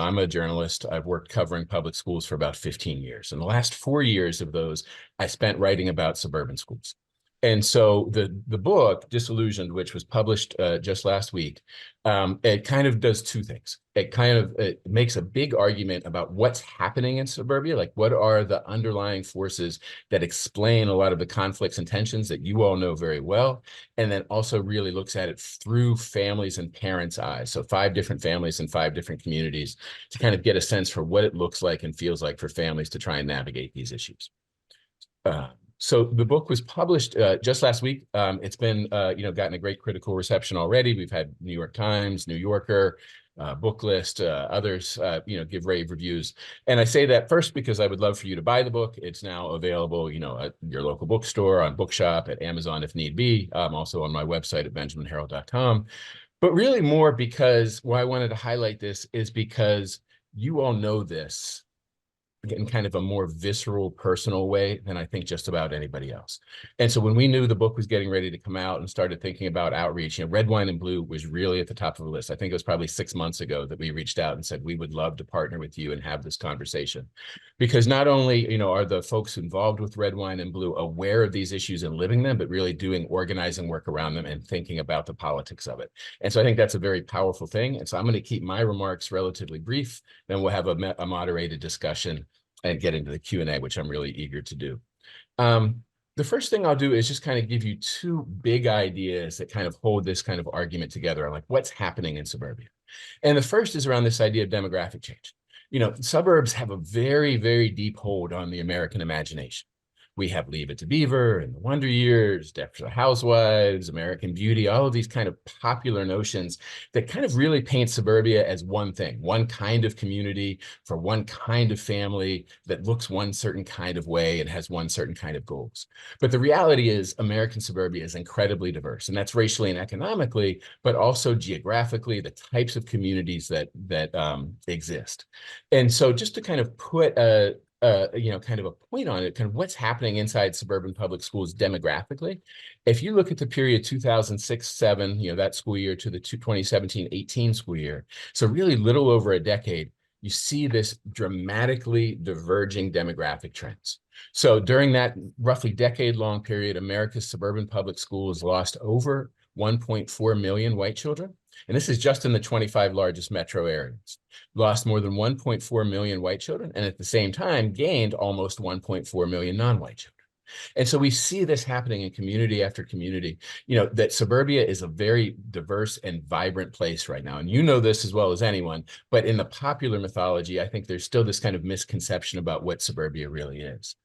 I'm a journalist. I've worked covering public schools for about 15 years. And the last 4 years of those, I spent writing about suburban schools. And so the book, Disillusioned, which was published just last week, it kind of does two things. It makes a big argument about what's happening in suburbia, like what are the underlying forces that explain a lot of the conflicts and tensions that you all know very well, and then also really looks at it through families and parents' eyes. So 5 different families in 5 different communities to kind of get a sense for what it looks like and feels like for families to try and navigate these issues. So the book was published just last week. It's been, gotten a great critical reception already. We've had New York Times, New Yorker, Book List, others, give rave reviews. And I say that first because I would love for you to buy the book. It's now available, at your local bookstore, on Bookshop, at Amazon if need be. Also on my website at benjaminherold.com. But really more because why I wanted to highlight this is because you all know this in kind of a more visceral, personal way than I think just about anybody else. And so when we knew the book was getting ready to come out and started thinking about outreach, Red, Wine, and Blue was really at the top of the list. I think it was probably 6 months ago that we reached out and said, we would love to partner with you and have this conversation. Because not only, are the folks involved with Red, Wine, and Blue aware of these issues and living them, but really doing organizing work around them and thinking about the politics of it. And so I think that's a very powerful thing. And so I'm going to keep my remarks relatively brief. Then we'll have a moderated discussion and get into the Q&A, which I'm really eager to do. The first thing I'll do is just kind of give you 2 big ideas that kind of hold this kind of argument together on like what's happening in suburbia. And the first is around this idea of demographic change. Suburbs have a very, very deep hold on the American imagination. We have Leave It to Beaver and The Wonder Years, Desperate Housewives, American Beauty, all of these kind of popular notions that kind of really paint suburbia as one thing, one kind of community for one kind of family that looks one certain kind of way and has one certain kind of goals. But the reality is American suburbia is incredibly diverse, and that's racially and economically, but also geographically, the types of communities that exist. And so just to kind of put kind of a point on it, kind of what's happening inside suburban public schools demographically. If you look at the period 2006-07, that school year to the 2017-18 school year, so really little over a decade, you see this dramatically diverging demographic trends. So during that roughly decade-long period, America's suburban public schools lost over 1.4 million white children. And this is just in the 25 largest metro areas. Lost more than 1.4 million white children, and at the same time gained almost 1.4 million non-white children. And so we see this happening in community after community, that suburbia is a very diverse and vibrant place right now. And you know this as well as anyone, but in the popular mythology, I think there's still this kind of misconception about what suburbia really is.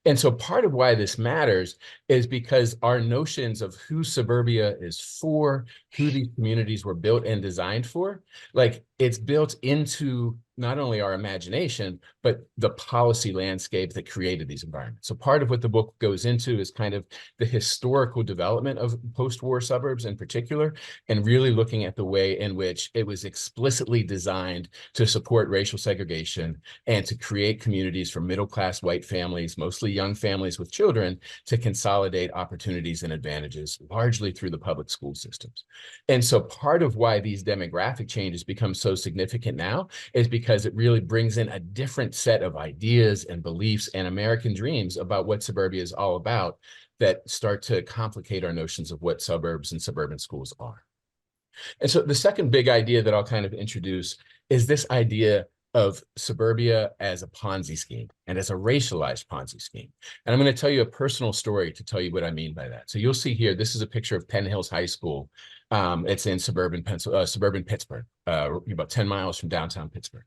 And so part of why this matters is because our notions of who suburbia is for, who these communities were built and designed for, like it's built into not only our imagination, but the policy landscape that created these environments. So part of what the book goes into is kind of the historical development of post-war suburbs in particular, and really looking at the way in which it was explicitly designed to support racial segregation and to create communities for middle-class white families, mostly young families with children, to consolidate opportunities and advantages, largely through the public school systems. And so part of why these demographic changes become so significant now is because it really brings in a different set of ideas and beliefs and American dreams about what suburbia is all about that start to complicate our notions of what suburbs and suburban schools are. And so the second big idea that I'll kind of introduce is this idea of suburbia as a Ponzi scheme and as a racialized Ponzi scheme. And I'm going to tell you a personal story to tell you what I mean by that. So you'll see here, this is a picture of Penn Hills High School. It's in suburban Pittsburgh, about 10 miles from downtown Pittsburgh.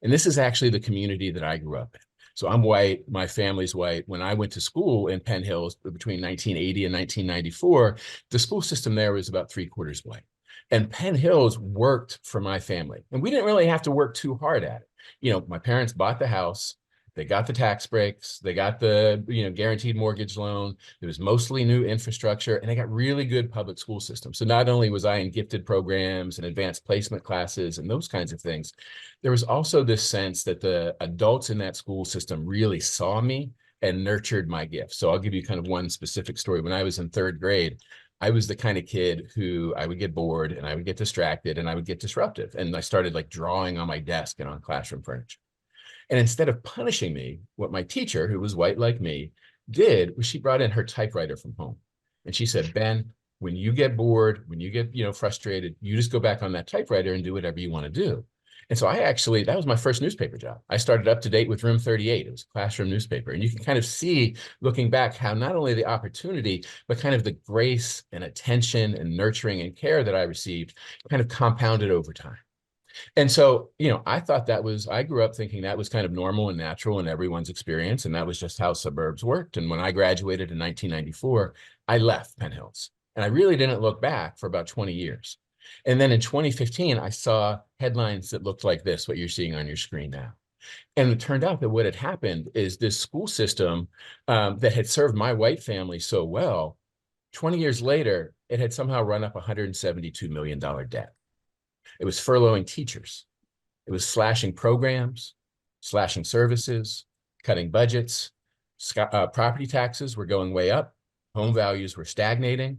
And this is actually the community that I grew up in. So I'm white, my family's white. When I went to school in Penn Hills between 1980 and 1994, the school system there was about 3/4 white. And Penn Hills worked for my family. And we didn't really have to work too hard at it. My parents bought the house, they got the tax breaks, they got the guaranteed mortgage loan. It was mostly new infrastructure, and they got really good public school systems. So not only was I in gifted programs and advanced placement classes and those kinds of things, there was also this sense that the adults in that school system really saw me and nurtured my gifts. So I'll give you kind of one specific story. When I was in 3rd grade, I was the kind of kid who I would get bored and I would get distracted and I would get disruptive. And I started like drawing on my desk and on classroom furniture. And instead of punishing me, what my teacher, who was white like me, did was she brought in her typewriter from home. And she said, Ben, when you get bored, when you get, frustrated, you just go back on that typewriter and do whatever you want to do. And so that was my first newspaper job. I started Up to Date with Room 38. It was a classroom newspaper. And you can kind of see, looking back, how not only the opportunity, but kind of the grace and attention and nurturing and care that I received kind of compounded over time. And so, I thought I grew up thinking that was kind of normal and natural in everyone's experience. And that was just how Suburbs worked. And when I graduated in 1994, I left Penn Hills. And I really didn't look back for about 20 years. And then in 2015, I saw headlines that looked like this, what you're seeing on your screen now. And it turned out that what had happened is this school system that had served my white family so well, 20 years later, it had somehow run up $172 million debt. It was furloughing teachers. It was slashing programs, slashing services, cutting budgets. Property taxes were going way up. Home values were stagnating.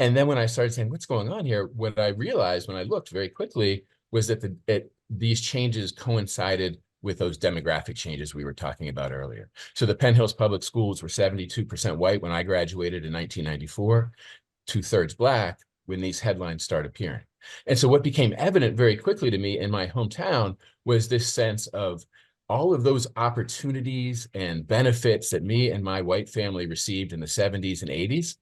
And then when I started saying, what's going on here? What I realized when I looked very quickly was that these changes coincided with those demographic changes we were talking about earlier. So the Penn Hills public schools were 72% white when I graduated in 1994, 2/3 Black when these headlines started appearing. And so what became evident very quickly to me in my hometown was this sense of all of those opportunities and benefits that me and my white family received in the 70s and 80s.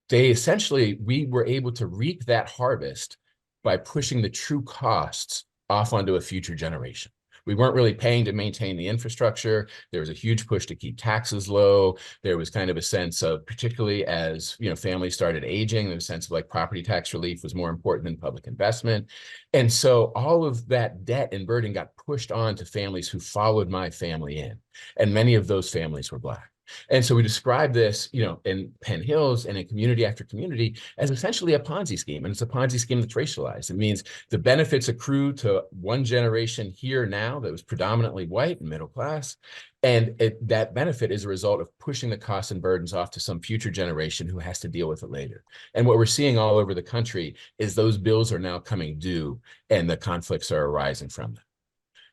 We were able to reap that harvest by pushing the true costs off onto a future generation. We weren't really paying to maintain the infrastructure. There was a huge push to keep taxes low. There was kind of a sense of, particularly as families started aging, there was a sense of like property tax relief was more important than public investment. And so all of that debt and burden got pushed on to families who followed my family in. And many of those families were Black. And so we describe this, in Penn Hills and in community after community as essentially a Ponzi scheme. And it's a Ponzi scheme that's racialized. It means the benefits accrue to one generation here now that was predominantly white and middle class. And that benefit is a result of pushing the costs and burdens off to some future generation who has to deal with it later. And what we're seeing all over the country is those bills are now coming due and the conflicts are arising from them.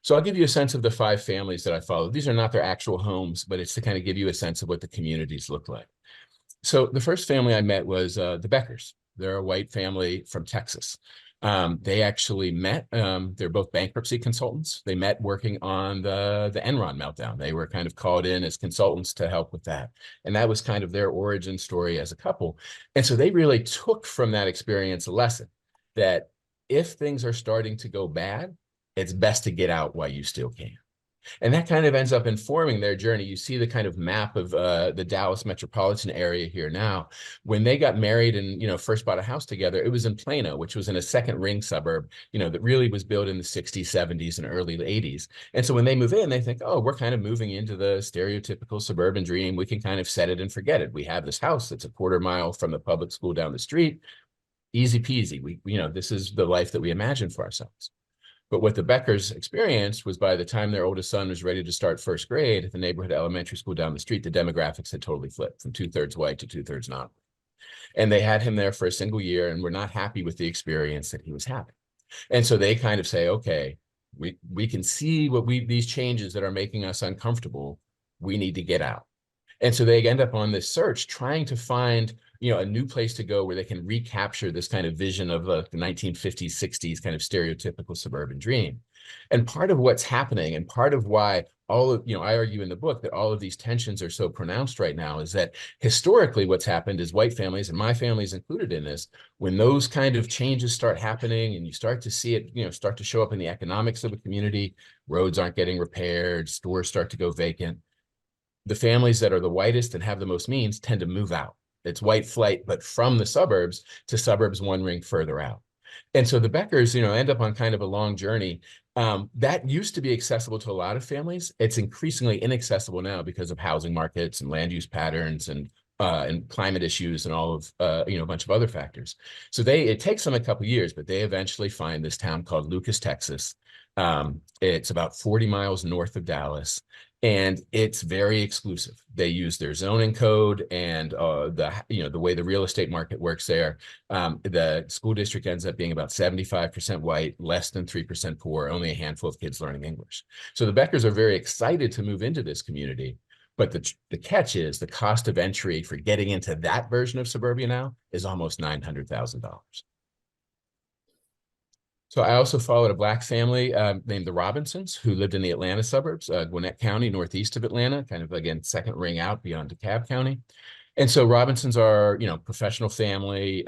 So I'll give you a sense of the 5 families that I followed. These are not their actual homes, but it's to kind of give you a sense of what the communities look like. So the first family I met was the Beckers. They're a white family from Texas. They actually met, they're both bankruptcy consultants. They met working on the Enron meltdown. They were kind of called in as consultants to help with that. And that was kind of their origin story as a couple. And so they really took from that experience a lesson that if things are starting to go bad, it's best to get out while you still can. And that kind of ends up informing their journey. You see the kind of map of the Dallas metropolitan area here now. When they got married and first bought a house together, it was in Plano, which was in a second ring suburb, that really was built in the 60s, 70s, and early 80s. And so when they move in, they think, oh, we're kind of moving into the stereotypical suburban dream. We can kind of set it and forget it. We have this house that's a quarter mile from the public school down the street. Easy peasy. This is the life that we imagine for ourselves. But what the Beckers experienced was by the time their oldest son was ready to start first grade at the neighborhood elementary school down the street, the demographics had totally flipped from 2/3 white to 2/3 not. And they had him there for a single year and were not happy with the experience that he was having. And so they kind of say, okay, we can see these changes that are making us uncomfortable. We need to get out. And so they end up on this search trying to find a new place to go where they can recapture this kind of vision of the 1950s, 60s kind of stereotypical suburban dream. And part of what's happening and part of why I argue in the book that all of these tensions are so pronounced right now is that historically what's happened is white families, and my family is included in this, when those kind of changes start happening and you start to see it, start to show up in the economics of a community, roads aren't getting repaired, stores start to go vacant. The families that are the whitest and have the most means tend to move out. It's white flight, but from the suburbs to suburbs 1 ring further out. And so the Beckers, end up on kind of a long journey. That used to be accessible to a lot of families. It's increasingly inaccessible now because of housing markets and land use patterns and climate issues and all of, a bunch of other factors. So it takes them a couple of years, but they eventually find this town called Lucas, Texas, It's about 40 miles north of Dallas, and it's very exclusive. They use their zoning code and the way the real estate market works there. The school district ends up being about 75% white, less than 3% poor, only a handful of kids learning English. So the Beckers are very excited to move into this community. But the catch is the cost of entry for getting into that version of suburbia now is almost $900,000. So I also followed a Black family named the Robinsons, who lived in the Atlanta suburbs, Gwinnett County, northeast of Atlanta, kind of, again, second ring out beyond DeKalb County. And so Robinsons are, professional family,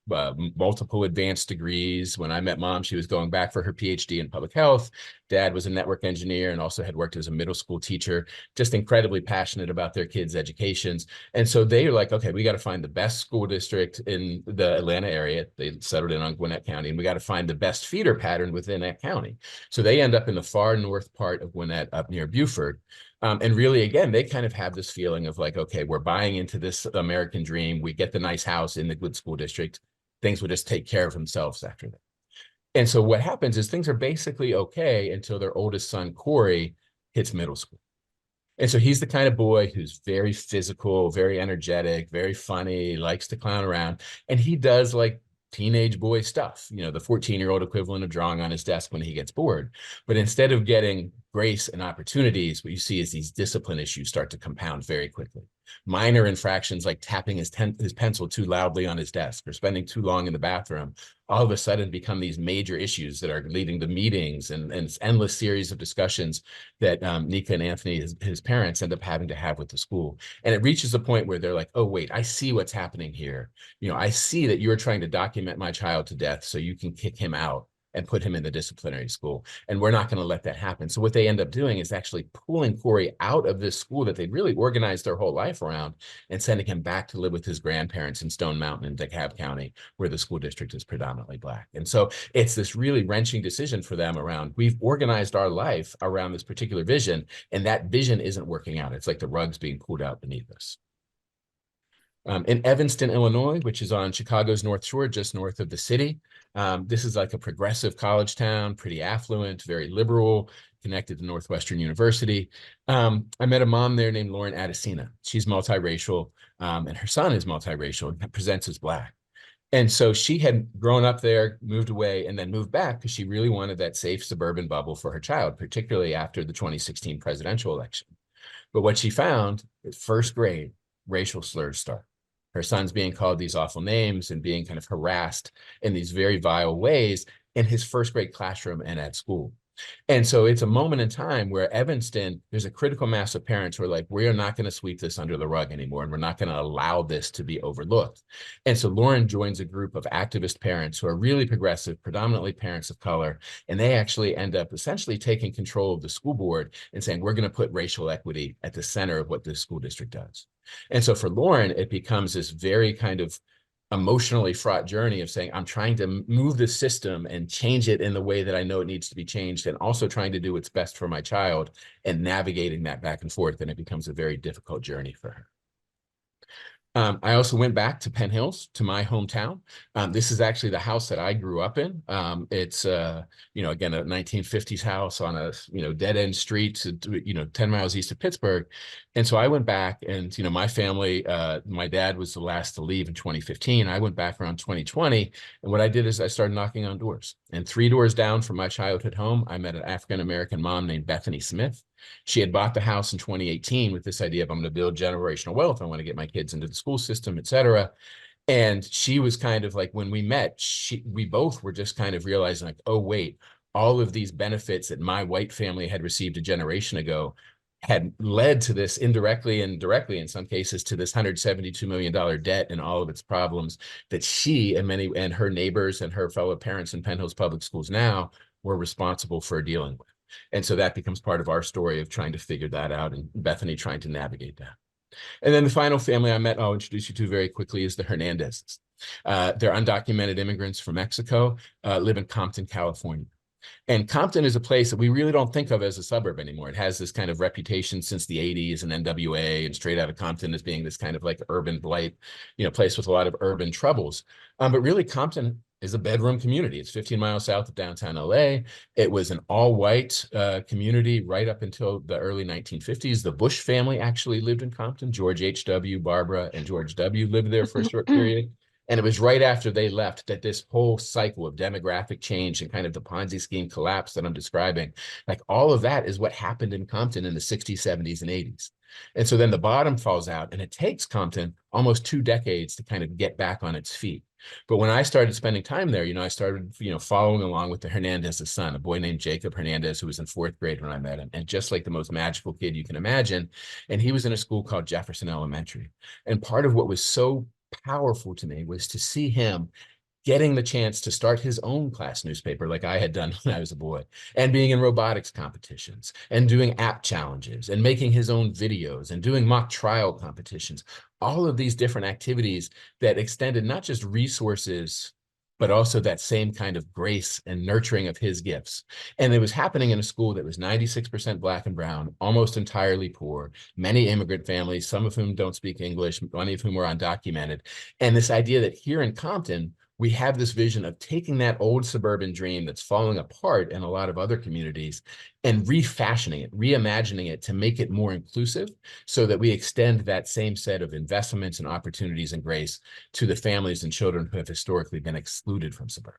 multiple advanced degrees. When I met mom, she was going back for her PhD in public health. Dad was a network engineer and also had worked as a middle school teacher, just incredibly passionate about their kids' educations. And so they are like, okay, we got to find the best school district in the Atlanta area. They settled in on Gwinnett County, and we got to find the best feeder pattern within that county. So they end up in the far north part of Gwinnett, up near Beaufort. And really, again, they kind of have this feeling of like, okay, we're buying into this American dream. We get the nice house in the good school district. Things will just take care of themselves after that. And so what happens is things are basically okay until their oldest son, Corey, hits middle school. And so he's the kind of boy who's very physical, very energetic, very funny, likes to clown around. And he does like teenage boy stuff, the 14-year-old equivalent of drawing on his desk when he gets bored. But instead of getting grace and opportunities, what you see is these discipline issues start to compound very quickly. Minor infractions like tapping his pencil too loudly on his desk or spending too long in the bathroom all of a sudden become these major issues that are leading to meetings and endless series of discussions that Nika and Anthony, his parents, end up having to have with the school. And it reaches a point where they're like, oh, wait, I see what's happening here. I see that you're trying to document my child to death so you can kick him out and put him in the disciplinary school. And we're not going to let that happen. So what they end up doing is actually pulling Corey out of this school that they'd really organized their whole life around and sending him back to live with his grandparents in Stone Mountain in DeKalb County, where the school district is predominantly Black. And so it's this really wrenching decision for them around, we've organized our life around this particular vision, and that vision isn't working out. It's like the rug's being pulled out beneath us. In Evanston, Illinois, which is on Chicago's North Shore, just north of the city. This is like a progressive college town, pretty affluent, very liberal, connected to Northwestern University. I met a mom there named Lauren Adesina. She's multiracial, and her son is multiracial and presents as Black. And so she had grown up there, moved away, and then moved back because she really wanted that safe suburban bubble for her child, particularly after the 2016 presidential election. But what she found, first grade, racial slurs start. Her son's being called these awful names and being kind of harassed in these very vile ways in his first grade classroom and at school. And so it's a moment in time where Evanston, there's a critical mass of parents who are like, we are not going to sweep this under the rug anymore, and we're not going to allow this to be overlooked. And so Lauren joins a group of activist parents who are really progressive, predominantly parents of color, and they actually end up essentially taking control of the school board and saying, we're going to put racial equity at the center of what this school district does. And so for Lauren, it becomes this very kind of emotionally fraught journey of saying, I'm trying to move the system and change it in the way that I know it needs to be changed, and also trying to do what's best for my child and navigating that back and forth. And it becomes a very difficult journey for her. I also went back to Penn Hills, to my hometown. This is actually the house that I grew up in. It's, again, a 1950s house on a, dead-end street, 10 miles east of Pittsburgh. And so I went back and, my family, my dad was the last to leave in 2015. I went back around 2020. And what I did is I started knocking on doors. And 3 doors down from my childhood home, I met an African-American mom named Bethany Smith. She had bought the house in 2018 with this idea of, I'm going to build generational wealth. I want to get my kids into the school system, et cetera. And she was kind of like, when we met, we both were just kind of realizing like, oh, wait, all of these benefits that my white family had received a generation ago had led to this indirectly and directly, in some cases, to this $172 million debt and all of its problems that she and her neighbors and her fellow parents in Penn Hills Public Schools now were responsible for dealing with. And so that becomes part of our story of trying to figure that out, and Bethany trying to navigate that. And then the final family I met, I'll introduce you to very quickly, is the Hernandezes. They're undocumented immigrants from Mexico, live in Compton, California. And Compton is a place that we really don't think of as a suburb anymore. It has this kind of reputation since the 80s and NWA and Straight Outta Compton as being this kind of like urban blight, place with a lot of urban troubles. But really, Compton is a bedroom community. It's 15 miles south of downtown LA. It was an all-white community right up until the early 1950s. The Bush family actually lived in Compton. George H.W., Barbara, and George W. lived there for a short period. And it was right after they left that this whole cycle of demographic change and kind of the Ponzi scheme collapse that I'm describing, like all of that is what happened in Compton in the 60s, 70s, and 80s. And so then the bottom falls out, and it takes Compton almost 2 decades to kind of get back on its feet. But when I started spending time there, I started, following along with the Hernandez's son, a boy named Jacob Hernandez, who was in 4th grade when I met him, and just like the most magical kid you can imagine. And he was in a school called Jefferson Elementary. And part of what was so powerful to me was to see him getting the chance to start his own class newspaper like I had done when I was a boy, and being in robotics competitions and doing app challenges and making his own videos and doing mock trial competitions, all of these different activities that extended not just resources, but also that same kind of grace and nurturing of his gifts. And it was happening in a school that was 96% Black and brown, almost entirely poor, many immigrant families, some of whom don't speak English, many of whom were undocumented. And this idea that here in Compton, we have this vision of taking that old suburban dream that's falling apart in a lot of other communities and refashioning it, reimagining it to make it more inclusive so that we extend that same set of investments and opportunities and grace to the families and children who have historically been excluded from suburbia.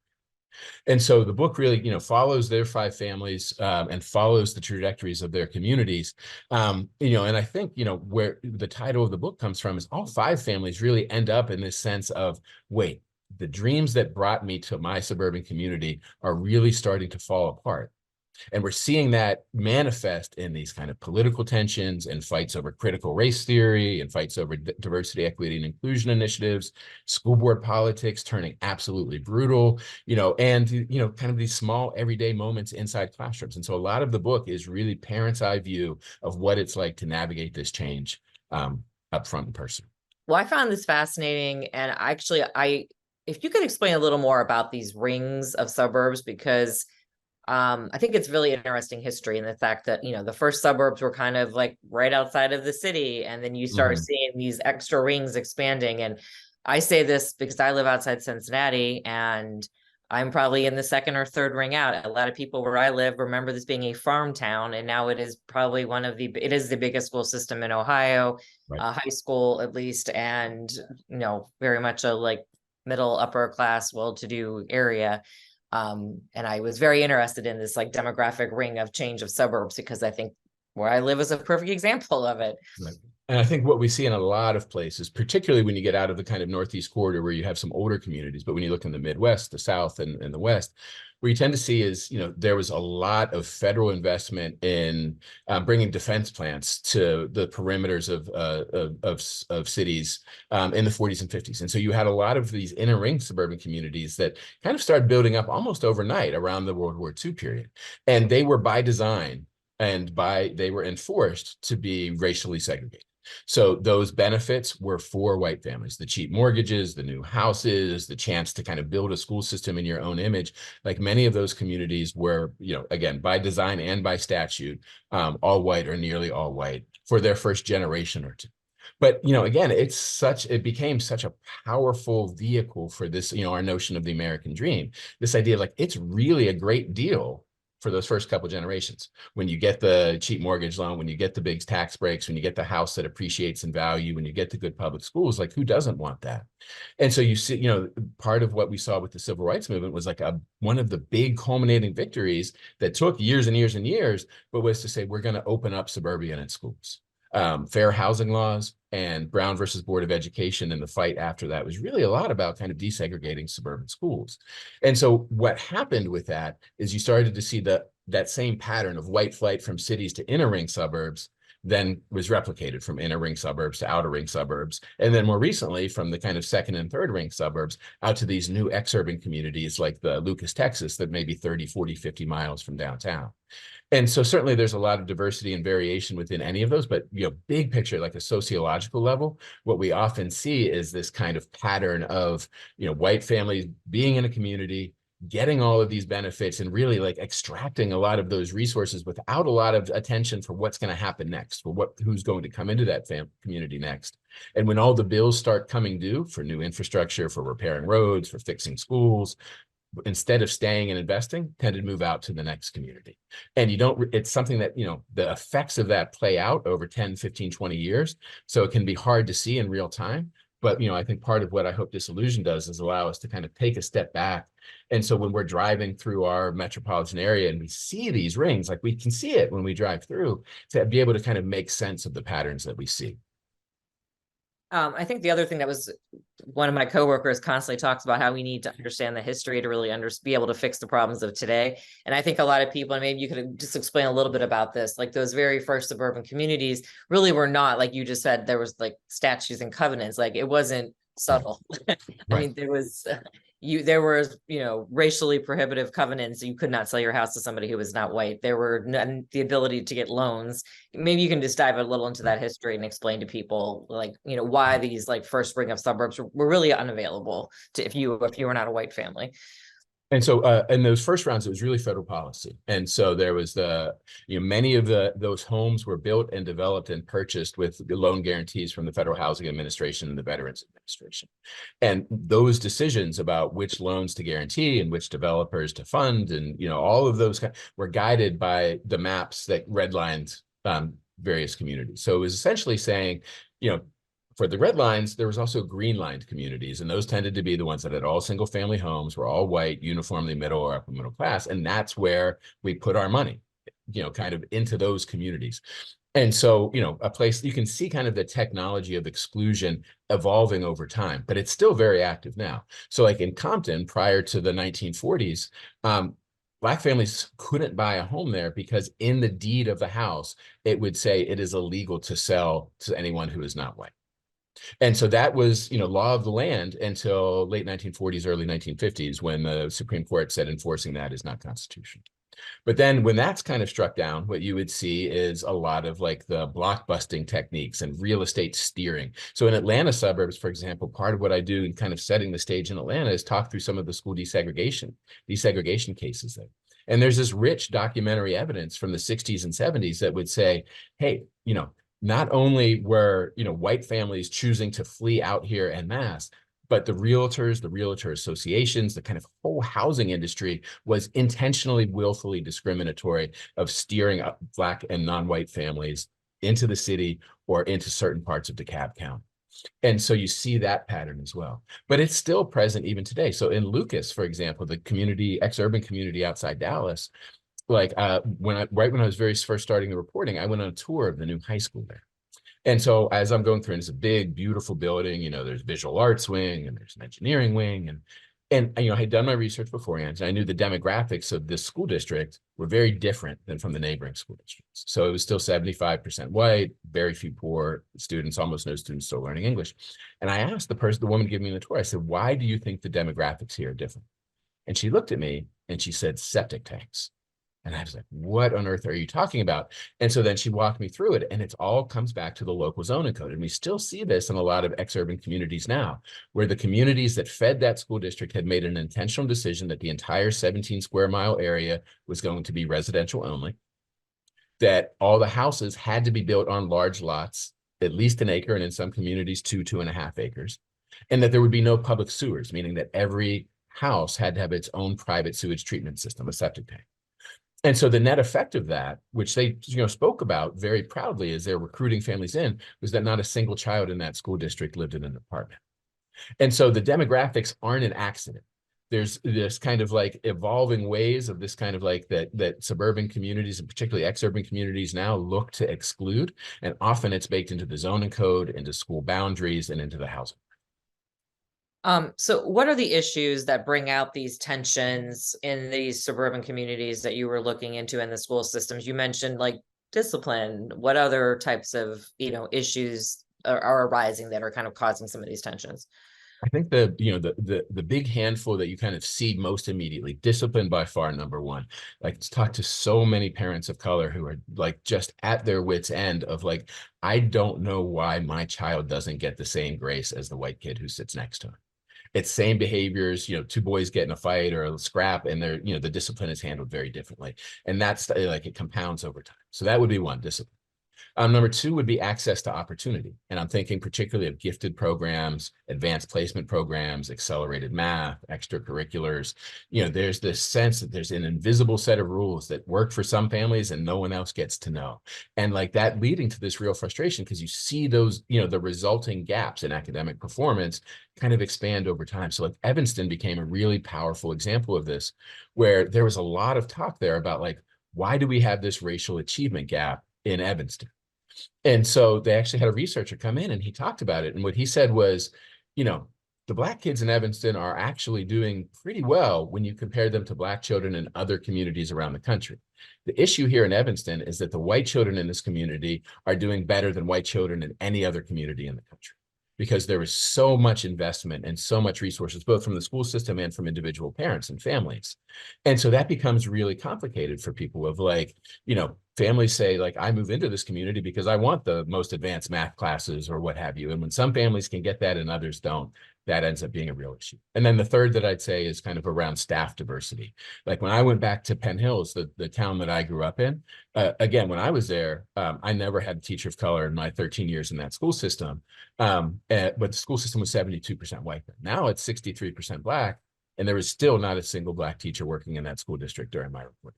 And so the book really, follows their 5 families and follows the trajectories of their communities. And I think, where the title of the book comes from is all 5 families really end up in this sense of, wait, the dreams that brought me to my suburban community are really starting to fall apart. And we're seeing that manifest in these kind of political tensions and fights over critical race theory and fights over diversity, equity, and inclusion initiatives, school board politics turning absolutely brutal, and, kind of these small everyday moments inside classrooms. And so a lot of the book is really parents' eye view of what it's like to navigate this change up front in person. Well, I found this fascinating. And actually, if you could explain a little more about these rings of suburbs, because I think it's really interesting history, and the fact that, the first suburbs were kind of like right outside of the city. And then you start seeing these extra rings expanding. And I say this because I live outside Cincinnati, and I'm probably in the 2nd or 3rd ring out. A lot of people where I live remember this being a farm town, and now it is probably it is the biggest school system in Ohio, Right. High school at least, and, very much a like middle upper class, well-to-do area. And I was very interested in this like demographic ring of change of suburbs, because I think where I live is a perfect example of it. Right. And I think what we see in a lot of places, particularly when you get out of the kind of Northeast corridor where you have some older communities, but when you look in the Midwest, the South, and the West, where you tend to see is, there was a lot of federal investment in bringing defense plants to the perimeters of cities in the 40s and 50s. And so you had a lot of these inner ring suburban communities that kind of started building up almost overnight around the World War II period. And they were by design and they were enforced to be racially segregated. So those benefits were for white families: the cheap mortgages, the new houses, the chance to kind of build a school system in your own image. Like many of those communities were, again, by design and by statute, all white or nearly all white for their first generation or two. But, again, it became such a powerful vehicle for this, our notion of the American dream, this idea of like, it's really a great deal for those first couple generations. When you get the cheap mortgage loan, when you get the big tax breaks, when you get the house that appreciates in value, when you get the good public schools, like who doesn't want that? And so you see, part of what we saw with the civil rights movement was like one of the big culminating victories that took years and years and years, but was to say, we're going to open up suburbia in schools. Fair housing laws and Brown versus Board of Education, and the fight after that was really a lot about kind of desegregating suburban schools. And so what happened with that is you started to see that same pattern of white flight from cities to inner ring suburbs then was replicated from inner ring suburbs to outer ring suburbs. And then more recently from the kind of 2nd and 3rd ring suburbs out to these new exurban communities like the Lucas, Texas, that may be 30, 40, 50 miles from downtown. And so certainly there's a lot of diversity and variation within any of those, but big picture, like a sociological level, what we often see is this kind of pattern of white families being in a community, getting all of these benefits and really like extracting a lot of those resources without a lot of attention for what's going to happen next, for who's going to come into that community next. And when all the bills start coming due for new infrastructure, for repairing roads, for fixing schools, instead of staying and investing, tend to move out to the next community. And you don't, it's something that, the effects of that play out over 10, 15, 20 years. So it can be hard to see in real time. But, I think part of what I hope Disillusioned does is allow us to kind of take a step back. And so when we're driving through our metropolitan area and we see these rings, like we can see it when we drive through, to be able to kind of make sense of the patterns that we see. I think the other thing that was one of my coworkers constantly talks about how we need to understand the history to really be able to fix the problems of today. And I think a lot of people, and maybe you could just explain a little bit about this, like those very first suburban communities really were not, like you just said, there was like statutes and covenants, like it wasn't subtle. Right. I mean, there were racially prohibitive covenants. You could not sell your house to somebody who was not white. There were the ability to get loans. Maybe you can just dive a little into that history and explain to people like, why these like first ring of suburbs were really unavailable to if you were not a white family. And so in those first rounds, it was really federal policy. And so there was many of those homes were built and developed and purchased with loan guarantees from the Federal Housing Administration and the Veterans Administration. And those decisions about which loans to guarantee and which developers to fund and, all of those were guided by the maps that redlined various communities. So it was essentially saying, for the red lines, there was also green lined communities, and those tended to be the ones that had all single family homes, were all white, uniformly middle or upper middle class. And that's where we put our money, kind of into those communities. And so, a place you can see kind of the technology of exclusion evolving over time, but it's still very active now. So like in Compton, prior to the 1940s, Black families couldn't buy a home there because in the deed of the house, it would say it is illegal to sell to anyone who is not white. And so that was, law of the land until late 1940s, early 1950s, when the Supreme Court said enforcing that is not constitutional. But then when that's kind of struck down, what you would see is a lot of like the blockbusting techniques and real estate steering. So in Atlanta suburbs, for example, part of what I do in kind of setting the stage in Atlanta is talk through some of the school desegregation cases there. And there's this rich documentary evidence from the 60s and 70s that would say, hey, not only were, white families choosing to flee out here en masse, but the realtors, the realtor associations, the kind of whole housing industry was intentionally, willfully discriminatory of steering up Black and non-white families into the city or into certain parts of DeKalb County. And so you see that pattern as well, but it's still present even today. So in Lucas, for example, the exurban community outside Dallas, like right when I was first starting the reporting, I went on a tour of the new high school there. And so as I'm going through, and it's a big, beautiful building, there's visual arts wing and there's an engineering wing. And I had done my research beforehand, and I knew the demographics of this school district were very different than from the neighboring school districts. So it was still 75% white, very few poor students, almost no students still learning English. And I asked the woman giving me the tour, I said, why do you think the demographics here are different? And she looked at me and she said, septic tanks. And I was like, what on earth are you talking about? And so then she walked me through it, and it all comes back to the local zoning code. And we still see this in a lot of exurban communities now, where the communities that fed that school district had made an intentional decision that the entire 17 square mile area was going to be residential only, that all the houses had to be built on large lots, at least an acre, and in some communities, 2.5 acres, and that there would be no public sewers, meaning that every house had to have its own private sewage treatment system, a septic tank. And so the net effect of that, which they spoke about very proudly as they're recruiting families in, was that not a single child in that school district lived in an apartment. And so the demographics aren't an accident. There's this kind of like evolving ways of this kind of like that suburban communities and particularly exurban communities now look to exclude. And often it's baked into the zoning code, into school boundaries, and into the housing. So what are the issues that bring out these tensions in these suburban communities that you were looking into in the school systems? You mentioned like discipline. What other types of, issues are arising that are kind of causing some of these tensions? I think the big handful that you kind of see most immediately, discipline by far number one. Like, it's talked to so many parents of color who are like just at their wits' end of like, I don't know why my child doesn't get the same grace as the white kid who sits next to him. It's same behaviors, two boys get in a fight or a scrap, and they're, the discipline is handled very differently. And that's like, it compounds over time. So that would be one, discipline. Number two would be access to opportunity. And I'm thinking particularly of gifted programs, advanced placement programs, accelerated math, extracurriculars. There's this sense that there's an invisible set of rules that work for some families and no one else gets to know. And like that leading to this real frustration because you see those, the resulting gaps in academic performance kind of expand over time. So like Evanston became a really powerful example of this, where there was a lot of talk there about like, why do we have this racial achievement gap in Evanston? And so they actually had a researcher come in and he talked about it. And what he said was, the Black kids in Evanston are actually doing pretty well when you compare them to Black children in other communities around the country. The issue here in Evanston is that the white children in this community are doing better than white children in any other community in the country, because there was so much investment and so much resources, both from the school system and from individual parents and families. And so that becomes really complicated for people of like, families say like, I move into this community because I want the most advanced math classes or what have you. And when some families can get that and others don't, that ends up being a real issue. And then the third that I'd say is kind of around staff diversity. Like when I went back to Penn Hills, the town that I grew up in, again, when I was there, I never had a teacher of color in my 13 years in that school system. But the school system was 72% white. Now it's 63% Black. And there was still not a single Black teacher working in that school district during my report.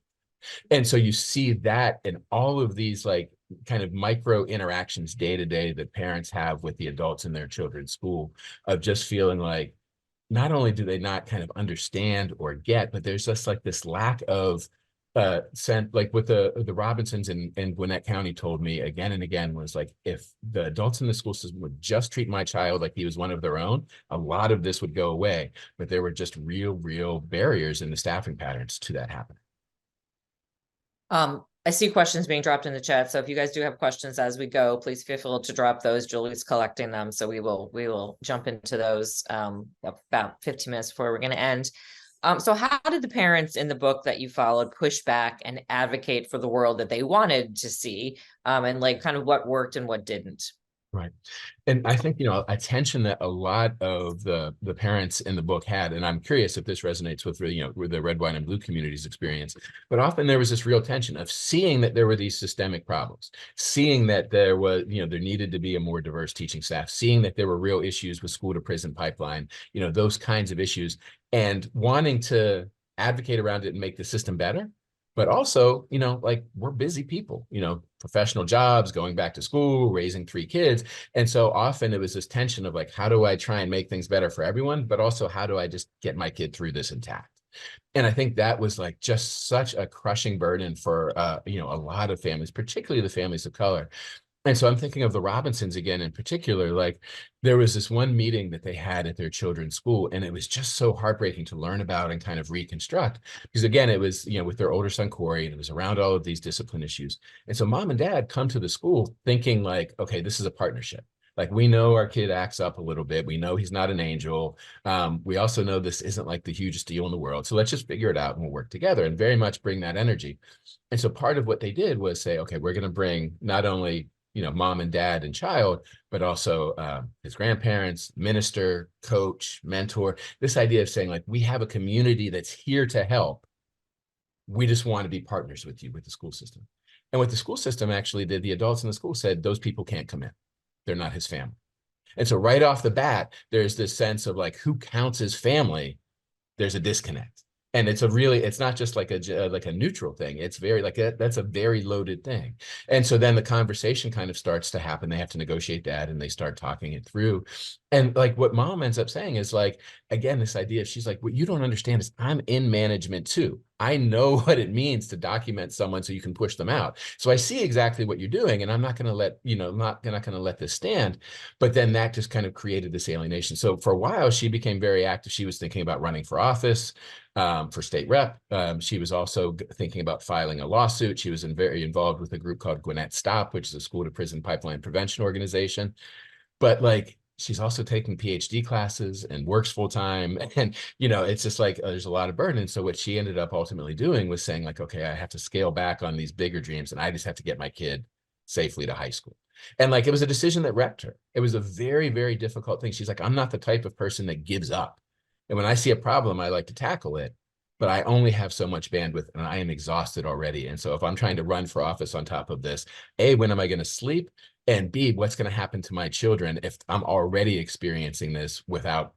And so you see that in all of these like kind of micro interactions day to day that parents have with the adults in their children's school, of just feeling like not only do they not kind of understand or get, but there's just like this lack of sent, like what the Robinsons in Gwinnett County told me again and again was like, if the adults in the school system would just treat my child like he was one of their own, a lot of this would go away. But there were just real barriers in the staffing patterns to that happening. I see questions being dropped in the chat. So if you guys do have questions as we go, please feel free to drop those. Julie's collecting them. So we will jump into those about 15 minutes before we're going to end. So how did the parents in the book that you followed push back and advocate for the world that they wanted to see? And like kind of what worked and what didn't? Right. And I think, a tension that a lot of the parents in the book had, and I'm curious if this resonates with, with the red, white, and blue community's experience, but often there was this real tension of seeing that there were these systemic problems, seeing that there was, there needed to be a more diverse teaching staff, seeing that there were real issues with school to prison pipeline, those kinds of issues, and wanting to advocate around it and make the system better. But also, like we're busy people, professional jobs, going back to school, raising 3 kids. And so often it was this tension of like, how do I try and make things better for everyone? But also, how do I just get my kid through this intact? And I think that was like just such a crushing burden for, a lot of families, particularly the families of color. And so I'm thinking of the Robinsons again, in particular, like there was this one meeting that they had at their children's school, and it was just so heartbreaking to learn about and kind of reconstruct, because again, it was, with their older son, Corey, and it was around all of these discipline issues. And so mom and dad come to the school thinking like, okay, this is a partnership. Like we know our kid acts up a little bit. We know he's not an angel. We also know this isn't like the hugest deal in the world. So let's just figure it out and we'll work together, and very much bring that energy. And so part of what they did was say, okay, we're going to bring not only mom and dad and child, but also his grandparents, minister, coach, mentor, this idea of saying like, we have a community that's here to help. We just want to be partners with you, with the school system. And what the school system actually did, the adults in the school said, those people can't come in. They're not his family. And so right off the bat, there's this sense of like, who counts as family? There's a disconnect. And it's not just like a neutral thing. It's very that's a very loaded thing. And so then the conversation kind of starts to happen. They have to negotiate that and they start talking it through. And like what mom ends up saying is like, again, this idea, she's like, what you don't understand is I'm in management too. I know what it means to document someone so you can push them out. So I see exactly what you're doing, and I'm not going to let, not going to let this stand. But then that just kind of created this alienation. So for a while, she became very active. She was thinking about running for office, for state rep. She was also thinking about filing a lawsuit. She was very involved with a group called Gwinnett Stop, which is a school to prison pipeline prevention organization. But like, she's also taking PhD classes and works full time. And, it's just like, there's a lot of burden. And so what she ended up ultimately doing was saying like, okay, I have to scale back on these bigger dreams, and I just have to get my kid safely to high school. And like, it was a decision that wrecked her. It was a very, very difficult thing. She's like, I'm not the type of person that gives up And when I see a problem, I like to tackle it, but I only have so much bandwidth and I am exhausted already. And so if I'm trying to run for office on top of this, A, when am I going to sleep? And B, what's going to happen to my children if I'm already experiencing this without,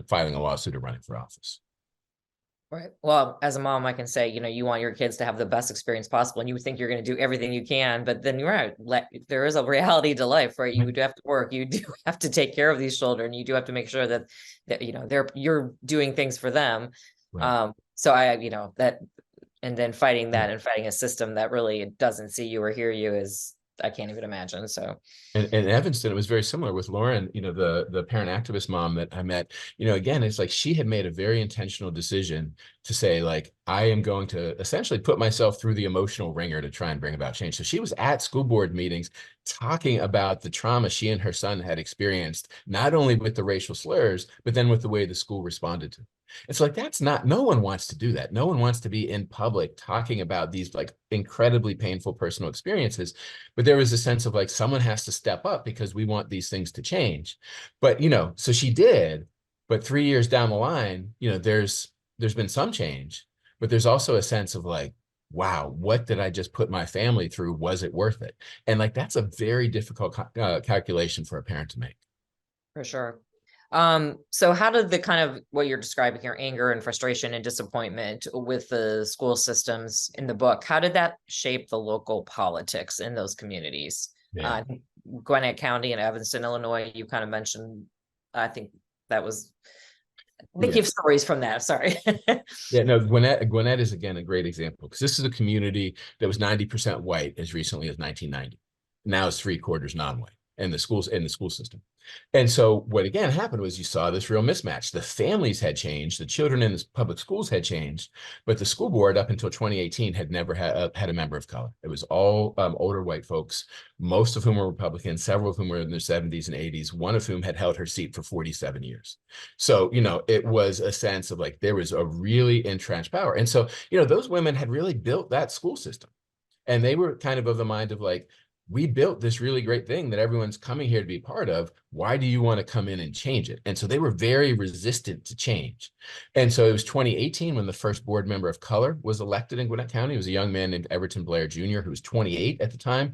filing a lawsuit or running for office? Right. Well, as a mom, I can say, you want your kids to have the best experience possible, and you think you're going to do everything you can, but then you're right. There is a reality to life, right? You do have to work. You do have to take care of these children. You do have to make sure that you're doing things for them. Right. So that, and then fighting that and fighting a system that really doesn't see you or hear you is, I can't even imagine. So. And in Evanston, it was very similar with Lauren, the parent activist mom that I met, again, it's like she had made a very intentional decision to say, like, I am going to essentially put myself through the emotional ringer to try and bring about change. So she was at school board meetings talking about the trauma she and her son had experienced, not only with the racial slurs, but then with the way the school responded to it. It's like, no one wants to do that. No one wants to be in public talking about these like incredibly painful personal experiences. But there was a sense of like, someone has to step up because we want these things to change. But, so she did, but 3 years down the line, there's been some change, but there's also a sense of like, wow, what did I just put my family through? Was it worth it? And like, that's a very difficult calculation for a parent to make. For sure. So how did the kind of what you're describing here, anger and frustration and disappointment with the school systems in the book, how did that shape the local politics in those communities? Yeah. Gwinnett County and Evanston, Illinois, you kind of mentioned, I think that was, I think you have stories from that. Sorry. Yeah, no, Gwinnett is again a great example because this is a community that was 90% white as recently as 1990. Now it's 3/4 non-white in the school system. And so what again happened was you saw this real mismatch. The families had changed, the children in the public schools had changed, but the school board up until 2018 had never had a member of color. It was all older white folks, most of whom were Republicans, several of whom were in their 70s and 80s, one of whom had held her seat for 47 years. So, it was a sense of like, there was a really entrenched power. And so, those women had really built that school system. And they were kind of the mind of like, we built this really great thing that everyone's coming here to be part of. Why do you want to come in and change it? And so they were very resistant to change. And so it was 2018 when the first board member of color was elected in Gwinnett County. It was a young man named Everton Blair Jr., who was 28 at the time,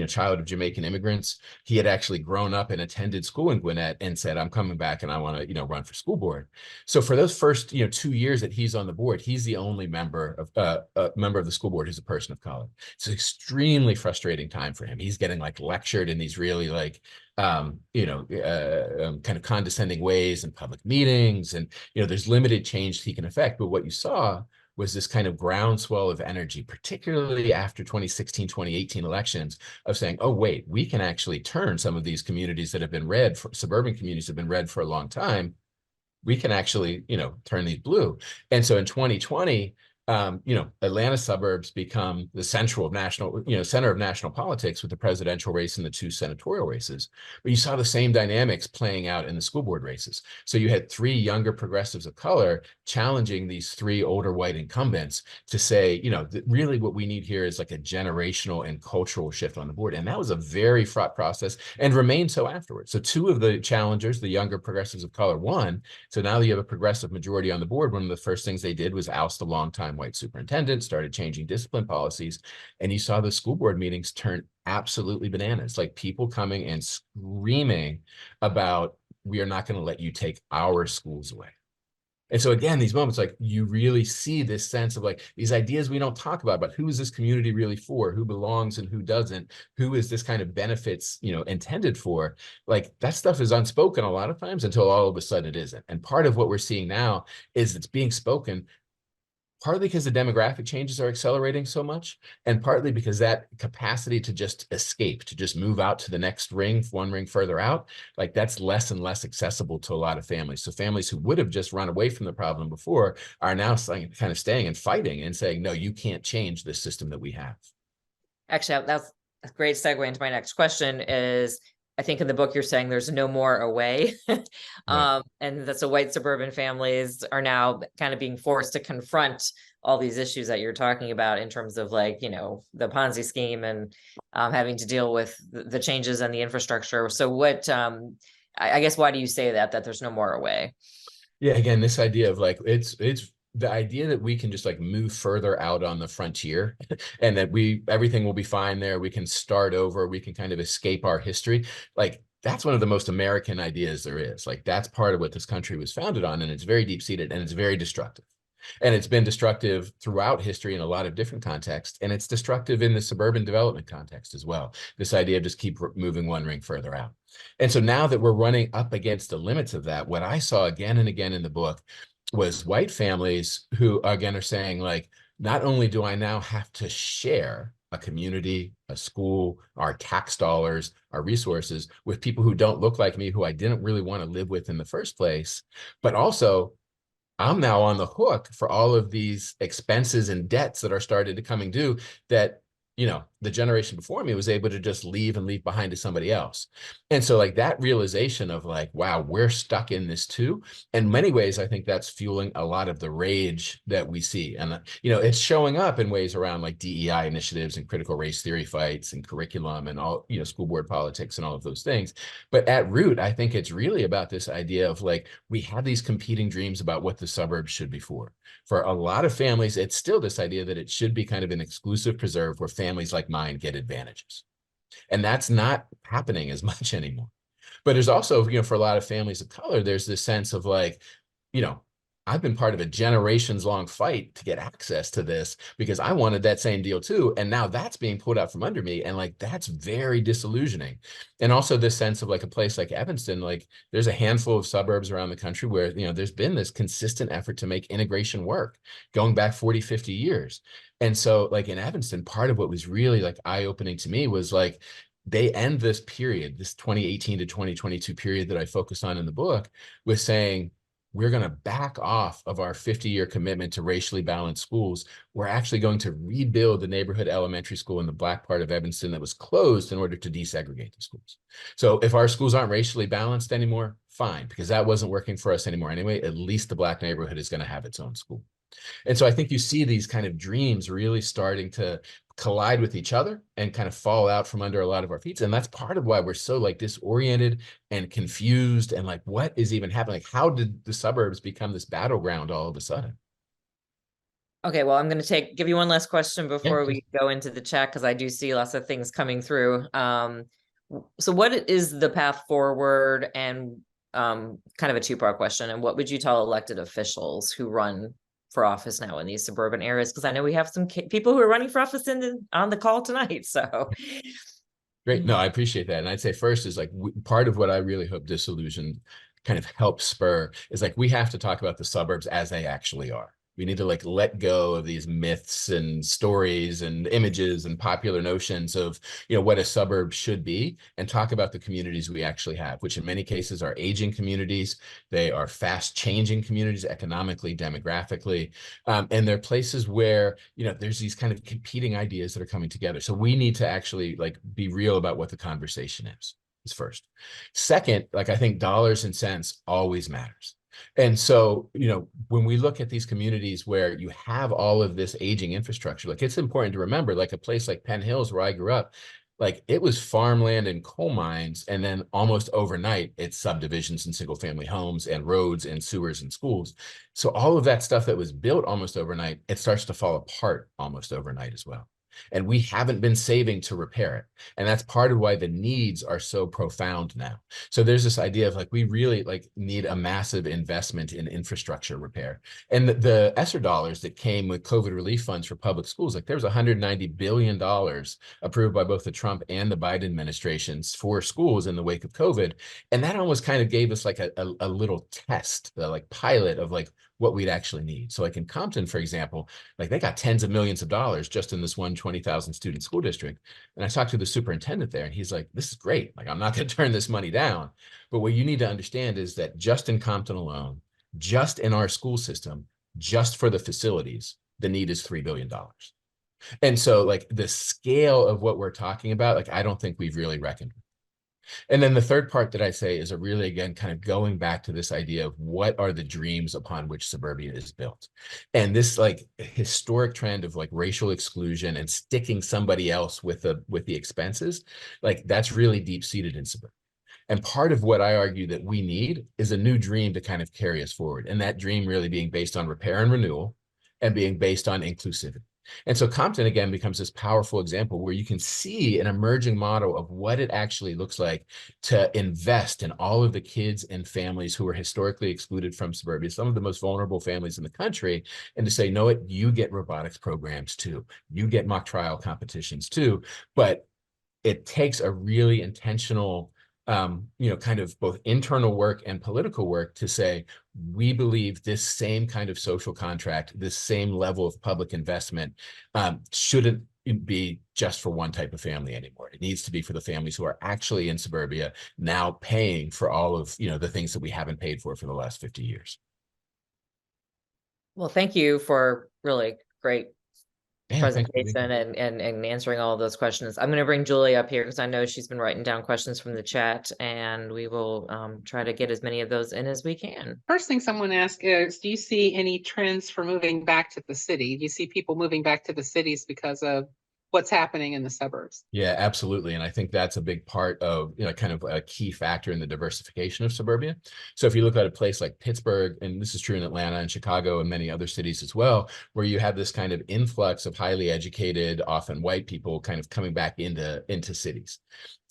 child of Jamaican immigrants. He had actually grown up and attended school in Gwinnett and said, I'm coming back and I want to, run for school board. So for those first, 2 years that he's on the board, he's the only member of the school board who's a person of color. It's an extremely frustrating time for him. He's getting like lectured in these really like, kind of condescending ways in public meetings. And, there's limited change he can affect. But what you saw was this kind of groundswell of energy, particularly after 2016, 2018 elections, of saying, oh, wait, we can actually turn some of these communities that have been red, suburban communities have been red for a long time. We can actually, turn these blue. And so in 2020, Atlanta suburbs become the center of national politics with the presidential race and the two senatorial races. But you saw the same dynamics playing out in the school board races. So you had three younger progressives of color challenging these three older white incumbents to say, really what we need here is like a generational and cultural shift on the board. And that was a very fraught process and remained so afterwards. So two of the challengers, the younger progressives of color, won. So now that you have a progressive majority on the board, one of the first things they did was oust a longtime white superintendent, started changing discipline policies, and you saw the school board meetings turn absolutely bananas, like people coming and screaming about, we are not going to let you take our schools away. And so again, these moments, like you really see this sense of like these ideas we don't talk about who is this community really for, who belongs and who doesn't, who is this kind of benefits, intended for. Like that stuff is unspoken a lot of times until all of a sudden it isn't. And part of what we're seeing now is it's being spoken partly because the demographic changes are accelerating so much, and partly because that capacity to just escape, to just move out to the next ring, one ring further out, like that's less and less accessible to a lot of families. So families who would have just run away from the problem before are now kind of staying and fighting and saying, no, you can't change this system that we have. Actually, that's a great segue into my next question is, I think in the book you're saying there's no more away. Right. And that's so white suburban families are now kind of being forced to confront all these issues that you're talking about in terms of like, the Ponzi scheme and having to deal with the changes in the infrastructure. So what, I guess, why do you say that there's no more away? Yeah, again, this idea of like it's the idea that we can just like move further out on the frontier and that everything will be fine there. We can start over, we can kind of escape our history. Like that's one of the most American ideas there is. Like that's part of what this country was founded on, and it's very deep-seated and it's very destructive. And it's been destructive throughout history in a lot of different contexts, and it's destructive in the suburban development context as well. This idea of just keep moving one ring further out. And so now that we're running up against the limits of that, what I saw again and again in the book was white families who, again, are saying, like, not only do I now have to share a community, a school, our tax dollars, our resources with people who don't look like me, who I didn't really want to live with in the first place, but also I'm now on the hook for all of these expenses and debts that are started to coming due that, the generation before me was able to just leave and leave behind to somebody else. And so like that realization of like, wow, we're stuck in this too. In many ways, I think that's fueling a lot of the rage that we see. And, it's showing up in ways around like DEI initiatives and critical race theory fights and curriculum and all, school board politics and all of those things. But at root, I think it's really about this idea of like, we have these competing dreams about what the suburbs should be for. For a lot of families, it's still this idea that it should be kind of an exclusive preserve where families like mine get advantages. And that's not happening as much anymore. But there's also, for a lot of families of color, there's this sense of like, you know, I've been part of a generations long fight to get access to this because I wanted that same deal too. And now that's being pulled out from under me. And like, that's very disillusioning. And also this sense of like a place like Evanston, like there's a handful of suburbs around the country where, there's been this consistent effort to make integration work going back 40, 50 years. And so like in Evanston, part of what was really like eye-opening to me was like, they end this period, this 2018 to 2022 period that I focus on in the book, with saying, we're going to back off of our 50-year commitment to racially balanced schools. We're actually going to rebuild the neighborhood elementary school in the Black part of Evanston that was closed in order to desegregate the schools. So if our schools aren't racially balanced anymore, fine, because that wasn't working for us anymore anyway. At least the Black neighborhood is going to have its own school. And so I think you see these kind of dreams really starting to collide with each other and kind of fall out from under a lot of our feet. And that's part of why we're so like disoriented and confused and like, what is even happening? Like, how did the suburbs become this battleground all of a sudden? Okay, well, I'm going to give you one last question Yeah. before we go into the chat because I do see lots of things coming through. So what is the path forward, and kind of a two-part question, and what would you tell elected officials who run for office now in these suburban areas? Because I know we have some people who are running for office on the call tonight. So Great. No, I appreciate that. And I'd say first is like part of what I really hope Disillusioned kind of helps spur is like we have to talk about the suburbs as they actually are. We need to like let go of these myths and stories and images and popular notions of, what a suburb should be, and talk about the communities we actually have, which in many cases are aging communities. They are fast changing communities economically, demographically. And they're places where, there's these kind of competing ideas that are coming together. So we need to actually like be real about what the conversation is first. Second, like I think dollars and cents always matters. And so, when we look at these communities where you have all of this aging infrastructure, like it's important to remember, like a place like Penn Hills, where I grew up, like it was farmland and coal mines. And then almost overnight, it's subdivisions and single family homes and roads and sewers and schools. So all of that stuff that was built almost overnight, it starts to fall apart almost overnight as well. And we haven't been saving to repair it. And that's part of why the needs are so profound now. So there's this idea of like, we really like need a massive investment in infrastructure repair. And the ESSER dollars that came with COVID relief funds for public schools, like there was $190 billion approved by both the Trump and the Biden administrations for schools in the wake of COVID. And that almost kind of gave us like a little test, like pilot of like what we'd actually need. So like in Compton, for example, like they got tens of millions of dollars just in this one 20,000 student school district. And I talked to the superintendent there and he's like, this is great. Like, I'm not going to turn this money down. But what you need to understand is that just in Compton alone, just in our school system, just for the facilities, the need is $3 billion. And so like the scale of what we're talking about, like, I don't think we've really reckoned. And then the third part that I say is a really, again, kind of going back to this idea of what are the dreams upon which suburbia is built. And this like historic trend of like racial exclusion and sticking somebody else with the expenses, like that's really deep seated in suburbia. And part of what I argue that we need is a new dream to kind of carry us forward. And that dream really being based on repair and renewal and being based on inclusivity. And so Compton, again, becomes this powerful example where you can see an emerging model of what it actually looks like to invest in all of the kids and families who are historically excluded from suburbia, some of the most vulnerable families in the country, and to say, no, you get robotics programs too. You get mock trial competitions too. But it takes a really intentional, kind of both internal work and political work to say, we believe this same kind of social contract, this same level of public investment shouldn't be just for one type of family anymore. It needs to be for the families who are actually in suburbia now paying for all of, the things that we haven't paid for the last 50 years. Well, thank you for really great presentation and and answering all of those questions. I'm going to bring Julie up here because I know she's been writing down questions from the chat, and we will try to get as many of those in as we can. First thing someone asked is, do you see any trends for moving back to the city? Do you see people moving back to the cities because of what's happening in the suburbs? Yeah, absolutely. And I think that's a big part of, kind of a key factor in the diversification of suburbia. So if you look at a place like Pittsburgh, and this is true in Atlanta and Chicago and many other cities as well, where you have this kind of influx of highly educated, often white people kind of coming back into cities.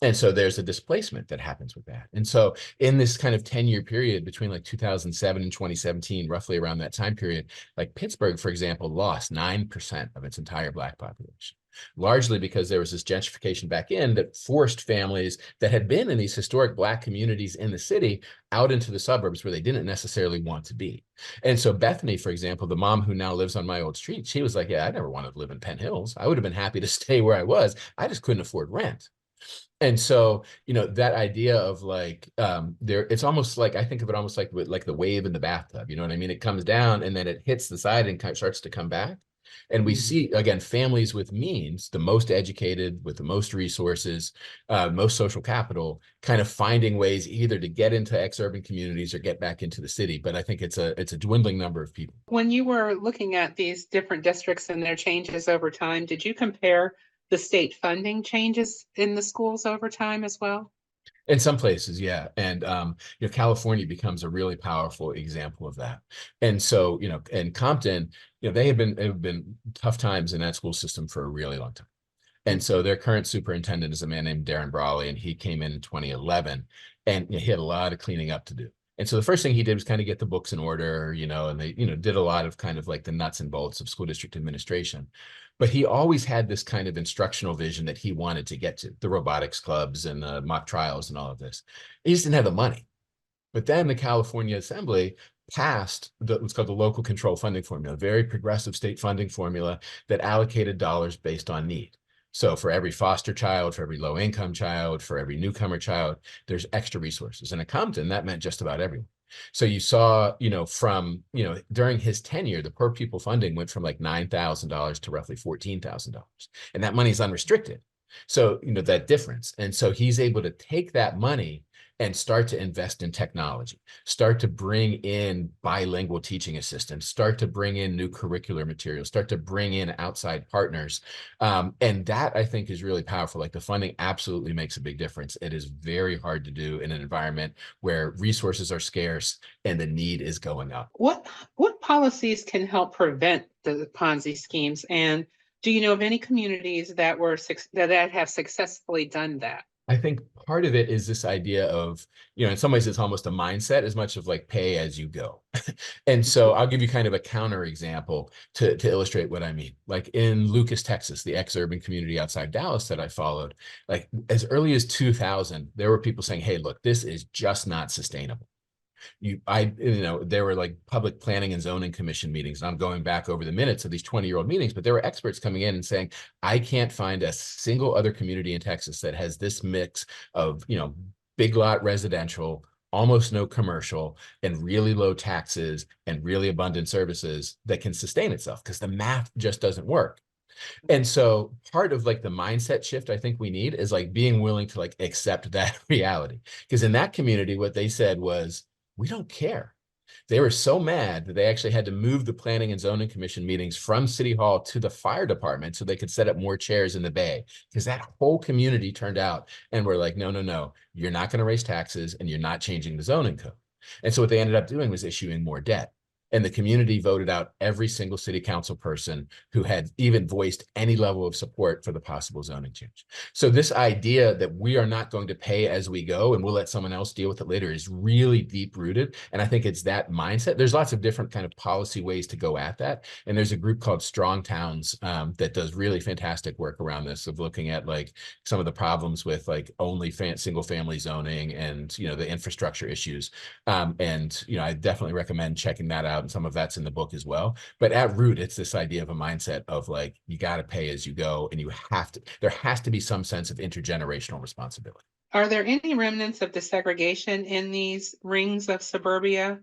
And so there's a displacement that happens with that. And so in this kind of 10-year period between like 2007 and 2017, roughly around that time period, like Pittsburgh, for example, lost 9% of its entire Black population, largely because there was this gentrification back in that forced families that had been in these historic Black communities in the city out into the suburbs where they didn't necessarily want to be. And so Bethany, for example, the mom who now lives on my old street, she was like, yeah, I never wanted to live in Penn Hills. I would have been happy to stay where I was. I just couldn't afford rent. And so, that idea of like, it's almost like, I think of it almost like the wave in the bathtub, you know what I mean? It comes down and then it hits the side and kind of starts to come back. And we see, again, families with means, the most educated, with the most resources, most social capital, kind of finding ways either to get into ex-urban communities or get back into the city. But I think it's a dwindling number of people. When you were looking at these different districts and their changes over time, did you compare the state funding changes in the schools over time as well? In some places, yeah. And, California becomes a really powerful example of that. And so, in Compton, they have been tough times in that school system for a really long time. And so their current superintendent is a man named Darren Brawley, and he came in 2011, and he had a lot of cleaning up to do. And so the first thing he did was kind of get the books in order, and they, did a lot of kind of like the nuts and bolts of school district administration. But he always had this kind of instructional vision that he wanted to get to, the robotics clubs and the mock trials and all of this. He just didn't have the money. But then the California Assembly passed what's called the local control funding formula, a very progressive state funding formula that allocated dollars based on need. So for every foster child, for every low income child, for every newcomer child, there's extra resources. And at Compton, that meant just about everyone. So you saw, during his tenure, the per pupil funding went from like $9,000 to roughly $14,000. And that money is unrestricted. So, that difference. And so he's able to take that money and start to invest in technology, start to bring in bilingual teaching assistants, start to bring in new curricular materials, start to bring in outside partners. And that, I think, is really powerful. Like the funding absolutely makes a big difference. It is very hard to do in an environment where resources are scarce and the need is going up. What policies can help prevent the Ponzi schemes? And do you know of any communities that have successfully done that? I think part of it is this idea of, in some ways it's almost a mindset as much of like pay as you go. And so I'll give you kind of a counter example to illustrate what I mean. Like in Lucas, Texas, the ex-urban community outside Dallas that I followed, like as early as 2000, there were people saying, hey, look, this is just not sustainable. There were like public planning and zoning commission meetings. And I'm going back over the minutes of these 20-year-old meetings, but there were experts coming in and saying, I can't find a single other community in Texas that has this mix of, big lot residential, almost no commercial, and really low taxes and really abundant services that can sustain itself, because the math just doesn't work. And so part of like the mindset shift I think we need is like being willing to like accept that reality. Because in that community, what they said was, we don't care. They were so mad that they actually had to move the planning and zoning commission meetings from City Hall to the fire department so they could set up more chairs in the bay, because that whole community turned out and were like, no, no, no, you're not going to raise taxes and you're not changing the zoning code. And so what they ended up doing was issuing more debt. And the community voted out every single city council person who had even voiced any level of support for the possible zoning change. So this idea that we are not going to pay as we go and we'll let someone else deal with it later is really deep rooted. And I think it's that mindset. There's lots of different kind of policy ways to go at that. And there's a group called Strong Towns that does really fantastic work around this, of looking at like some of the problems with like only single family zoning and, you know, the infrastructure issues. And, you know, I definitely recommend checking that out. And some of that's in the book as well. But at root, it's this idea of a mindset of like, you got to pay as you go, and you have to, there has to be some sense of intergenerational responsibility. Are there any remnants of desegregation in these rings of suburbia?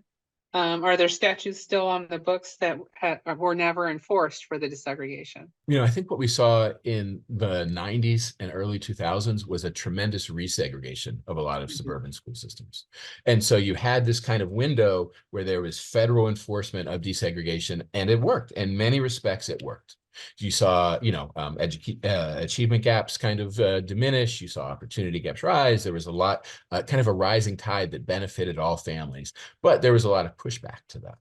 Are there statutes still on the books that were never enforced for the desegregation? You know, I think what we saw in the 90s and early 2000s was a tremendous resegregation of a lot of suburban school systems. And so you had this kind of window where there was federal enforcement of desegregation, and it worked. In many respects, it worked. You saw, you know, achievement gaps kind of diminish. You saw opportunity gaps rise. There was a lot, kind of a rising tide that benefited all families, but there was a lot of pushback to that.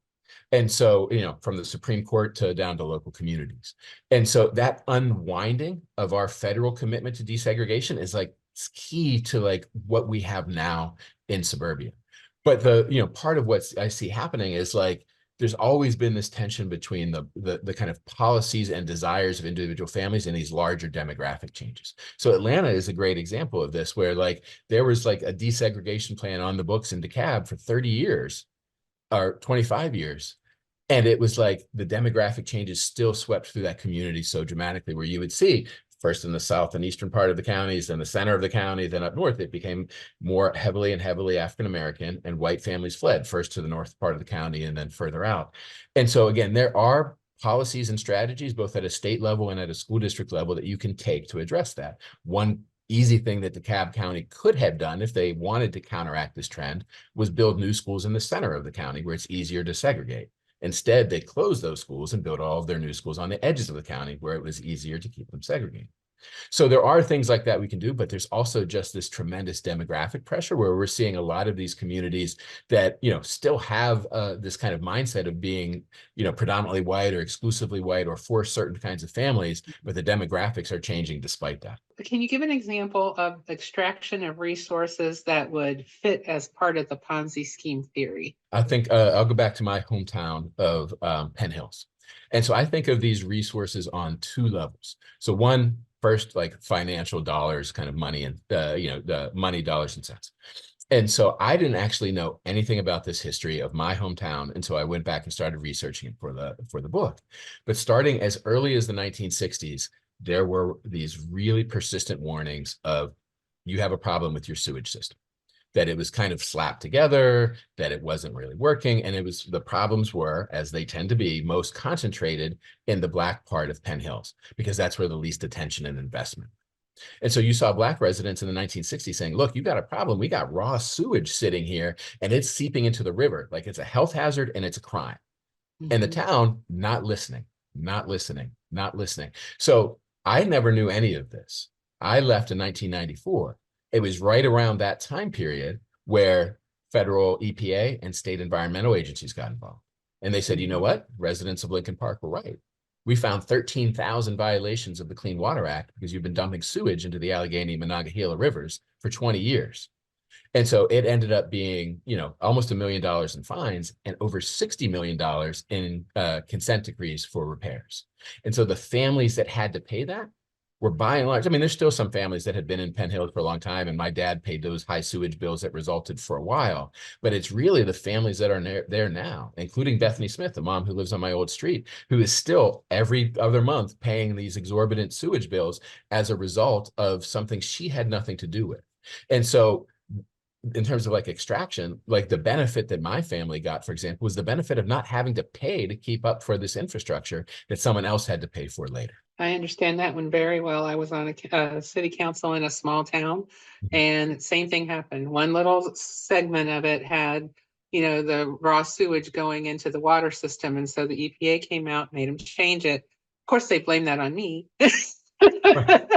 And so, you know, from the Supreme Court to down to local communities. And so that unwinding of our federal commitment to desegregation is like key to like what we have now in suburbia. But the, you know, part of what I see happening is like, there's always been this tension between the kind of policies and desires of individual families and these larger demographic changes. So Atlanta is a great example of this, where like there was like a desegregation plan on the books in DeKalb for 30 years or 25 years. And it was like the demographic changes still swept through that community so dramatically, where you would see first in the south and eastern part of the counties, then the center of the county, then up north, it became more heavily African-American, and white families fled first to the north part of the county and then further out. And so again, there are policies and strategies, both at a state level and at a school district level, that you can take to address that. One easy thing that DeKalb County could have done if they wanted to counteract this trend was build new schools in the center of the county where it's easier to segregate. Instead, they closed those schools and built all of their new schools on the edges of the county where it was easier to keep them segregated. So there are things like that we can do, but there's also just this tremendous demographic pressure where we're seeing a lot of these communities that, you know, still have this kind of mindset of being, you know, predominantly white or exclusively white or for certain kinds of families, but the demographics are changing despite that. Can you give an example of extraction of resources that would fit as part of the Ponzi scheme theory? I think I'll go back to my hometown of Penn Hills. And so I think of these resources on two levels. So one, first, like financial dollars, kind of money and, you know, the money, dollars and cents. And so I didn't actually know anything about this history of my hometown until I went back and started researching it for the book. But starting as early as the 1960s, there were these really persistent warnings of, you have a problem with your sewage system, that it was kind of slapped together, that it wasn't really working. And it was, the problems were, as they tend to be, most concentrated in the Black part of Penn Hills, because that's where the least attention and investment. And so you saw Black residents in the 1960s saying, look, you got a problem. We got raw sewage sitting here and it's seeping into the river. Like, it's a health hazard and it's a crime. And the town not listening. So I never knew any of this. I left in 1994. It was right around that time period where federal EPA and state environmental agencies got involved. And they said, you know what? Residents of Lincoln Park were right. We found 13,000 violations of the Clean Water Act because you've been dumping sewage into the Allegheny and Monongahela rivers for 20 years. And so it ended up being, you know, almost $1 million in fines and over $60 million in consent decrees for repairs. And so the families that had to pay that were, by and large, I mean, there's still some families that had been in Penn Hills for a long time, and my dad paid those high sewage bills that resulted for a while. But it's really the families that are there now, including Bethany Smith, the mom who lives on my old street, who is still every other month paying these exorbitant sewage bills as a result of something she had nothing to do with. And so in terms of like extraction, like the benefit that my family got, for example, was the benefit of not having to pay to keep up for this infrastructure that someone else had to pay for later. I understand that one very well. I was on a city council in a small town, and same thing happened. One little segment of it had you know, the raw sewage going into the water system. And so the EPA came out, made them change it. Of course, they blame that on me. But,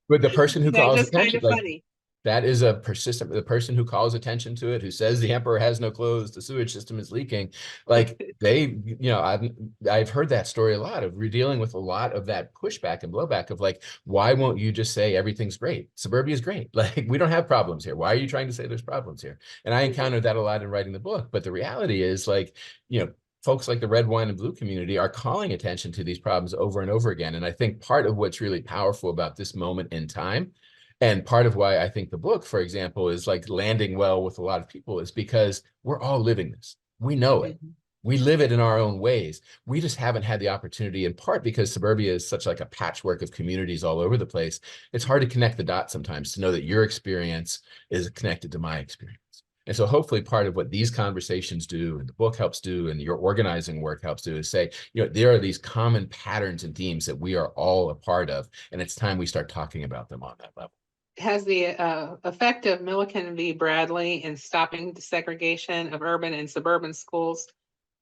But the person who you know, calls just kind attention, of like funny. that is a persistent, the person who calls attention to it, who says the emperor has no clothes, the sewage system is leaking, like they, you know, I've heard that story a lot of, we're dealing with a lot of that pushback and blowback of like, why won't you just say everything's great? Suburbia is great. Like, we don't have problems here. Why are you trying to say there's problems here? And I encountered that a lot in writing the book. But the reality is, like, you know, folks like the red, wine, and blue community are calling attention to these problems over and over again. And I think part of what's really powerful about this moment in time, and part of why I think the book, for example, is like landing well with a lot of people, is because we're all living this. We know it. We live it in our own ways. We just haven't had the opportunity, in part because suburbia is such like a patchwork of communities all over the place. It's hard to connect the dots sometimes to know that your experience is connected to my experience. And so hopefully part of what these conversations do, and the book helps do, and your organizing work helps do, is say, you know, there are these common patterns and themes that we are all a part of, and it's time we start talking about them on that level. Has the effect of Milliken v. Bradley in stopping the segregation of urban and suburban schools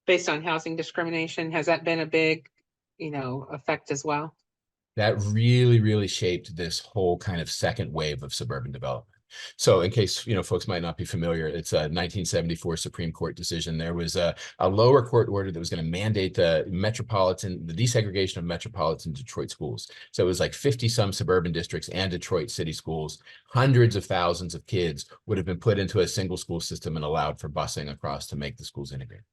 based on housing discrimination, has that been a big, you know, effect as well? That really, really shaped this whole kind of second wave of suburban development. So in case, you know, folks might not be familiar, it's a 1974 Supreme Court decision. There was a lower court order that was going to mandate the desegregation of metropolitan Detroit schools. So it was like 50 some suburban districts and Detroit city schools. Hundreds of thousands of kids would have been put into a single school system and allowed for busing across to make the schools integrated.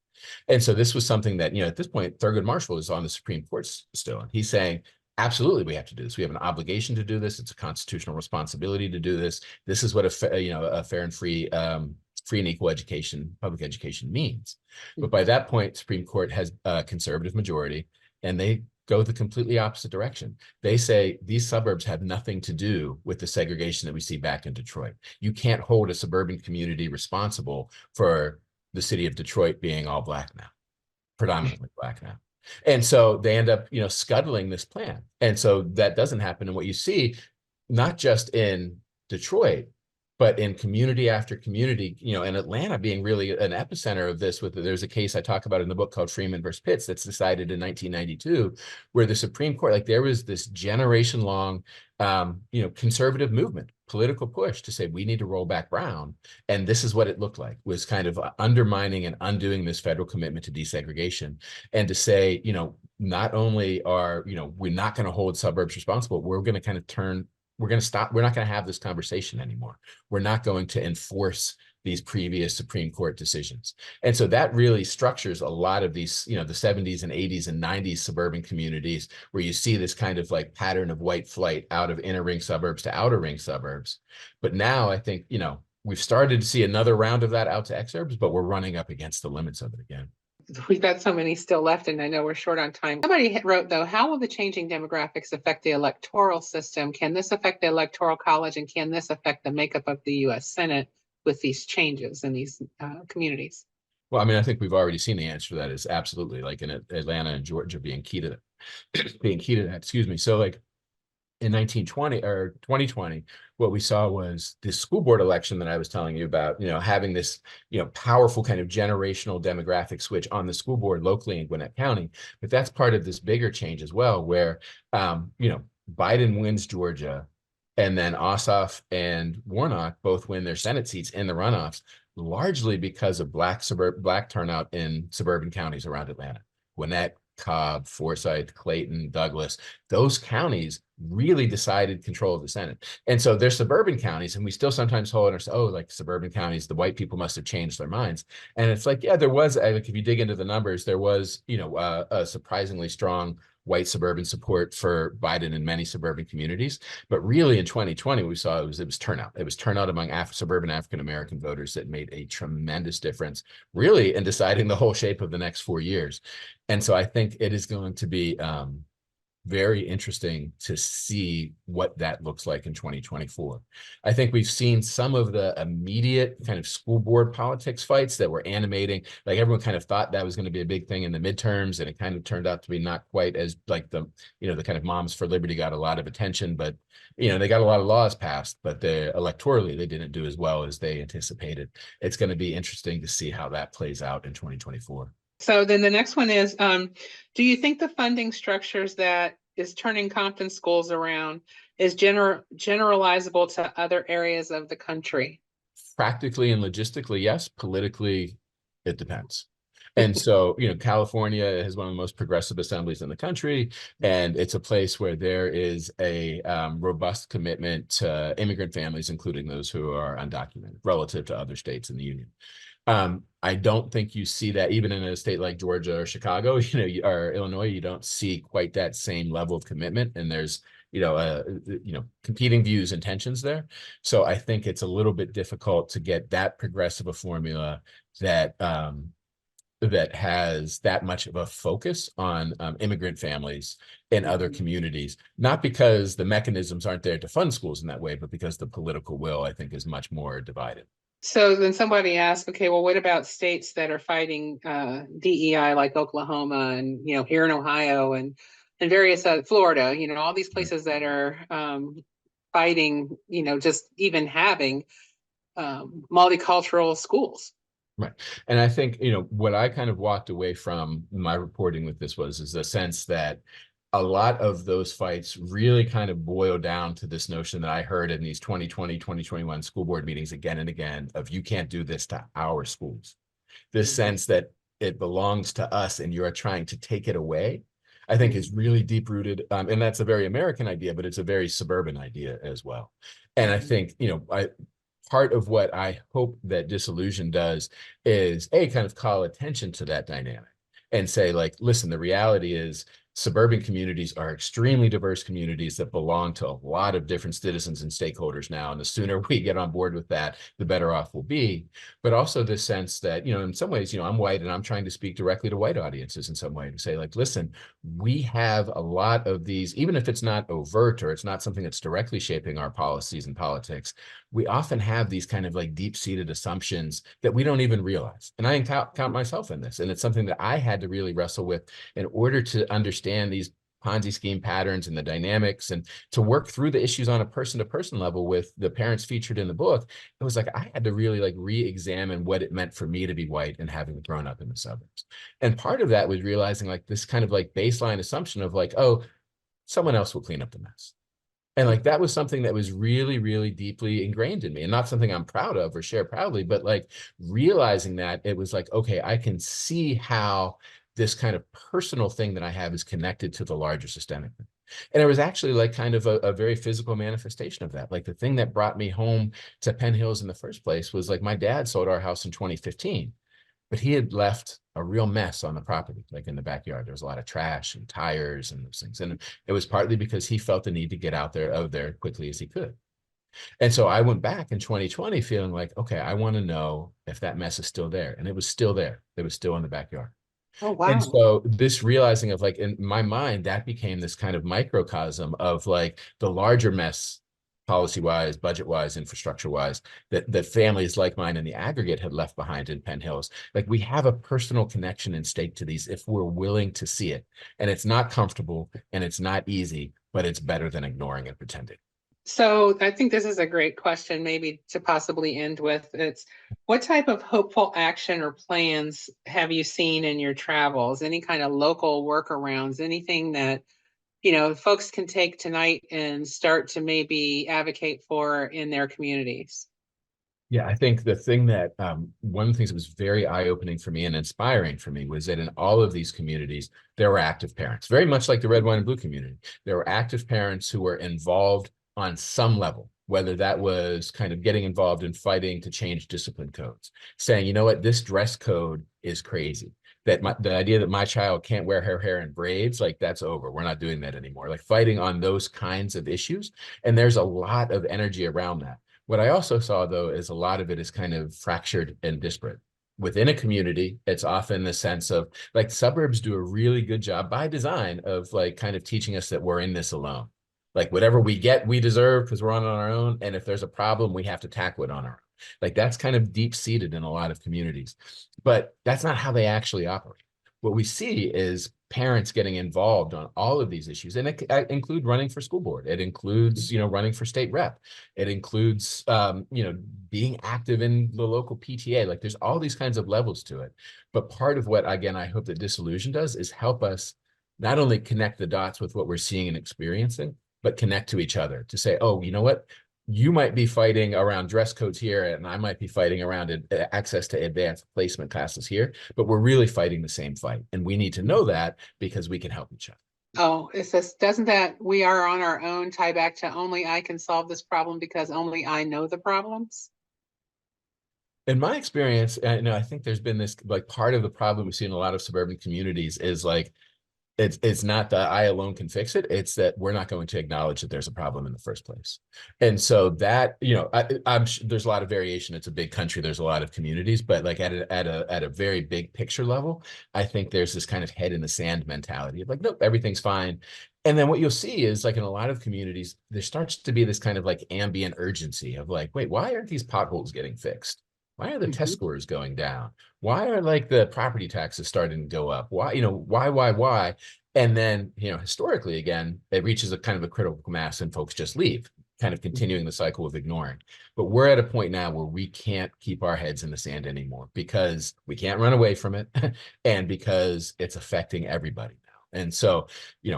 And so this was something that, you know, at this point, Thurgood Marshall is on the Supreme Court still. And he's saying, absolutely, we have to do this. We have an obligation to do this. It's a constitutional responsibility to do this. This is what a fair and free and equal education, public education means. But by that point, Supreme Court has a conservative majority, and they go the completely opposite direction. They say these suburbs have nothing to do with the segregation that we see back in Detroit. You can't hold a suburban community responsible for the city of Detroit being all Black now, predominantly Black now. And so they end up, you know, scuttling this plan. And so that doesn't happen. And what you see, not just in Detroit, but in community after community, you know, and Atlanta being really an epicenter of this. There's a case I talk about in the book called Freeman versus Pitts that's decided in 1992, where the Supreme Court, like there was this generation long, you know, conservative movement, political push to say we need to roll back Brown. And this is what it looked like, was kind of undermining and undoing this federal commitment to desegregation, and to say, you know, not only are, you know, we're not going to hold suburbs responsible, we're going to kind of we're going to stop. We're not going to have this conversation anymore. We're not going to enforce these previous Supreme Court decisions. And so that really structures a lot of these, you know, the 70s and 80s and 90s suburban communities, where you see this kind of like pattern of white flight out of inner ring suburbs to outer ring suburbs. But now I think, you know, we've started to see another round of that out to exurbs, but we're running up against the limits of it again. We've got so many still left, and I know we're short on time. Somebody wrote, though, how will the changing demographics affect the electoral system? Can this affect the electoral college, and can this affect the makeup of the U.S. Senate with these changes in these communities? Well, I mean, I think we've already seen the answer to that is absolutely, like in Atlanta and Georgia being key to that, excuse me. So like in 1920 or 2020, what we saw was this school board election that I was telling you about, you know, having this, you know, powerful kind of generational demographic switch on the school board locally in Gwinnett County. But that's part of this bigger change as well, where, you know, Biden wins Georgia, and then Ossoff and Warnock both win their Senate seats in the runoffs, largely because of Black turnout in suburban counties around Atlanta. Gwinnett, Cobb, Forsyth, Clayton, Douglas, those counties really decided control of the Senate. And so they're suburban counties, and we still sometimes hold ourselves, oh, like suburban counties, the white people must have changed their minds. And it's like, yeah, there was, like, if you dig into the numbers, there was, you know, a surprisingly strong white suburban support for Biden in many suburban communities. But really in 2020, we saw it was turnout. It was turnout among suburban African-American voters that made a tremendous difference, really, in deciding the whole shape of the next 4 years. And so I think it is going to be very interesting to see what that looks like in 2024. I think we've seen some of the immediate kind of school board politics fights that were animating, like everyone kind of thought that was going to be a big thing in the midterms, and it kind of turned out to be not quite as like the, the kind of Moms for Liberty got a lot of attention, but they got a lot of laws passed, but electorally they didn't do as well as they anticipated. It's going to be interesting to see how that plays out in 2024. So then the next one is, do you think the funding structures that is turning Compton schools around is generalizable to other areas of the country? Practically and logistically, yes. Politically, it depends. And so, California has one of the most progressive assemblies in the country, and it's a place where there is a robust commitment to immigrant families, including those who are undocumented, relative to other states in the union. I don't think you see that even in a state like Georgia or Chicago, or Illinois. You don't see quite that same level of commitment, and there's competing views and tensions there. So I think it's a little bit difficult to get that progressive a formula that that has that much of a focus on immigrant families in other communities, not because the mechanisms aren't there to fund schools in that way, but because the political will, I think, is much more divided. So then somebody asked, okay, well, what about states that are fighting DEI, like Oklahoma and, here in Ohio and various Florida, all these places that are fighting, just even having multicultural schools. Right. And I think, what I kind of walked away from my reporting with this is the sense that a lot of those fights really kind of boil down to this notion that I heard in these 2020, 2021 school board meetings again and again of, you can't do this to our schools. This sense that it belongs to us and you're trying to take it away, I think is really deep rooted. And that's a very American idea, but it's a very suburban idea as well. And I think, part of what I hope that Disillusioned does is kind of call attention to that dynamic and say, like, listen, the reality is suburban communities are extremely diverse communities that belong to a lot of different citizens and stakeholders now. And the sooner we get on board with that, the better off we'll be. But also this sense that, in some ways, I'm white and I'm trying to speak directly to white audiences in some way to say, like, listen, we have a lot of these, even if it's not overt or it's not something that's directly shaping our policies and politics, we often have these kind of like deep-seated assumptions that we don't even realize. And I count myself in this. And it's something that I had to really wrestle with in order to understand these Ponzi scheme patterns and the dynamics, and to work through the issues on a person-to-person level with the parents featured in the book. It was like I had to really like re-examine what it meant for me to be white and having grown up in the suburbs. And part of that was realizing like this kind of like baseline assumption of like, oh, someone else will clean up the mess. And like that was something that was really, really deeply ingrained in me, and not something I'm proud of or share proudly, but like realizing that it was like, okay, I can see how this kind of personal thing that I have is connected to the larger systemic thing. And it was actually like kind of a very physical manifestation of that. Like the thing that brought me home to Penn Hills in the first place was like my dad sold our house in 2015, but he had left a real mess on the property, like in the backyard. There was a lot of trash and tires and those things. And it was partly because he felt the need to get out of there quickly as he could. And so I went back in 2020 feeling like, okay, I want to know if that mess is still there. And it was still there. It was still in the backyard. Oh, wow. And so this realizing of like, in my mind, that became this kind of microcosm of like the larger mess, policy-wise, budget-wise, infrastructure-wise, that families like mine in the aggregate had left behind in Penn Hills. Like we have a personal connection and stake to these if we're willing to see it. And it's not comfortable and it's not easy, but it's better than ignoring and pretending. So I think this is a great question, maybe to possibly end with. It's what type of hopeful action or plans have you seen in your travels? Any kind of local workarounds, anything that, folks can take tonight and start to maybe advocate for in their communities? Yeah, I think the thing that one of the things that was very eye-opening for me and inspiring for me was that in all of these communities, there were active parents, very much like the red, white, and blue community. There were active parents who were involved on some level, whether that was kind of getting involved in fighting to change discipline codes, saying, you know what, this dress code is crazy. That the idea that my child can't wear her hair in braids, like that's over. We're not doing that anymore. Like fighting on those kinds of issues. And there's a lot of energy around that. What I also saw, though, is a lot of it is kind of fractured and disparate. within a community, it's often the sense of like suburbs do a really good job by design of like kind of teaching us that we're in this alone. Like whatever we get, we deserve because we're on our own. And if there's a problem, we have to tackle it on our own. Like that's kind of deep seated in a lot of communities, but that's not how they actually operate. What we see is parents getting involved on all of these issues, and it include running for school board. It includes, running for state rep. It includes, being active in the local PTA. Like there's all these kinds of levels to it. But part of what, again, I hope that Disillusion does is help us not only connect the dots with what we're seeing and experiencing, but connect to each other to say, oh, you know what? You might be fighting around dress codes here, and I might be fighting around access to advanced placement classes here, but we're really fighting the same fight. And we need to know that because we can help each other. Oh, it says, doesn't that we are on our own tie back to only I can solve this problem because only I know the problems? In my experience, I think there's been this, like, part of the problem we see in a lot of suburban communities is like, it's not that I alone can fix it. It's that we're not going to acknowledge that there's a problem in the first place. And so that, I'm there's a lot of variation. It's a big country. There's a lot of communities, but like at a very big picture level, I think there's this kind of head in the sand mentality of like, nope, everything's fine. And then what you'll see is like in a lot of communities, there starts to be this kind of like ambient urgency of like, wait, why aren't these potholes getting fixed? Why are the test scores going down? Why are like the property taxes starting to go up? Why, why? And then, historically, again, it reaches a kind of a critical mass and folks just leave, kind of continuing the cycle of ignoring. But we're at a point now where we can't keep our heads in the sand anymore because we can't run away from it and because it's affecting everybody. And so,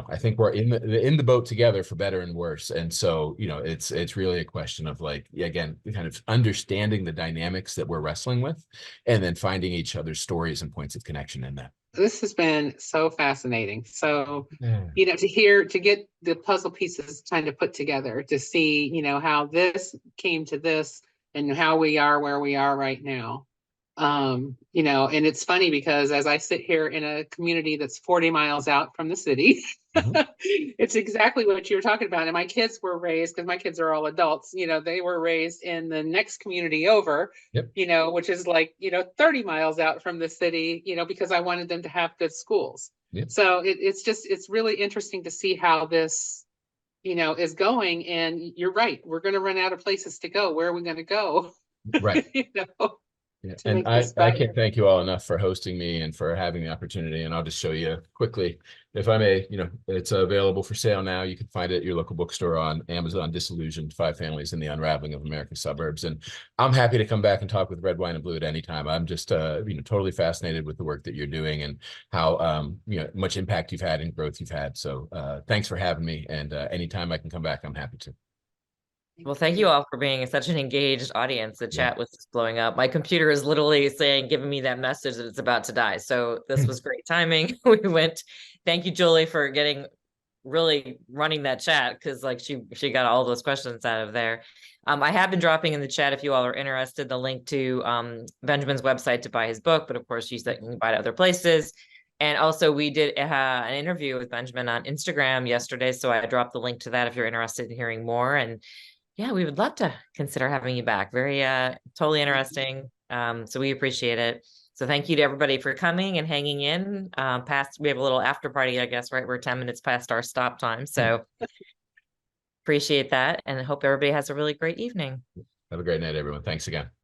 I think we're in the boat together for better and worse. And so, it's really a question of like, again, kind of understanding the dynamics that we're wrestling with and then finding each other's stories and points of connection in that. This has been so fascinating. So, Yeah. to get the puzzle pieces kind of put together, to see, how this came to this and how we are where we are right now. And it's funny because as I sit here in a community that's 40 miles out from the city, it's exactly what you're talking about. And my kids were raised, because my kids are all adults, they were raised in the next community over, which is like, 30 miles out from the city, because I wanted them to have good schools. Yep. So it's really interesting to see how this, is going. And you're right, we're going to run out of places to go. Where are we going to go? Right. Yeah. And I can't thank you all enough for hosting me and for having the opportunity. And I'll just show you quickly, if I may, it's available for sale now. You can find it at your local bookstore, on Amazon, Disillusioned, 5 Families in the Unraveling of America's Suburbs. And I'm happy to come back and talk with Red, Wine, and Blue at any time. I'm just, totally fascinated with the work that you're doing and how, much impact you've had and growth you've had. So thanks for having me. And anytime I can come back, I'm happy to. Well, thank you all for being such an engaged audience. The chat was blowing up. My computer is literally giving me that message that it's about to die. So this was great timing. Thank you, Julie, for really running that chat, because like she got all those questions out of there. I have been dropping in the chat, if you all are interested, the link to Benjamin's website to buy his book, but of course you can buy it other places. And also we did an interview with Benjamin on Instagram yesterday. So I dropped the link to that if you're interested in hearing more. And yeah, we would love to consider having you back. Very, totally interesting. So we appreciate it. So thank you to everybody for coming and hanging in. We have a little after party, I guess, right? We're 10 minutes past our stop time. So appreciate that. And I hope everybody has a really great evening. Have a great night, everyone. Thanks again.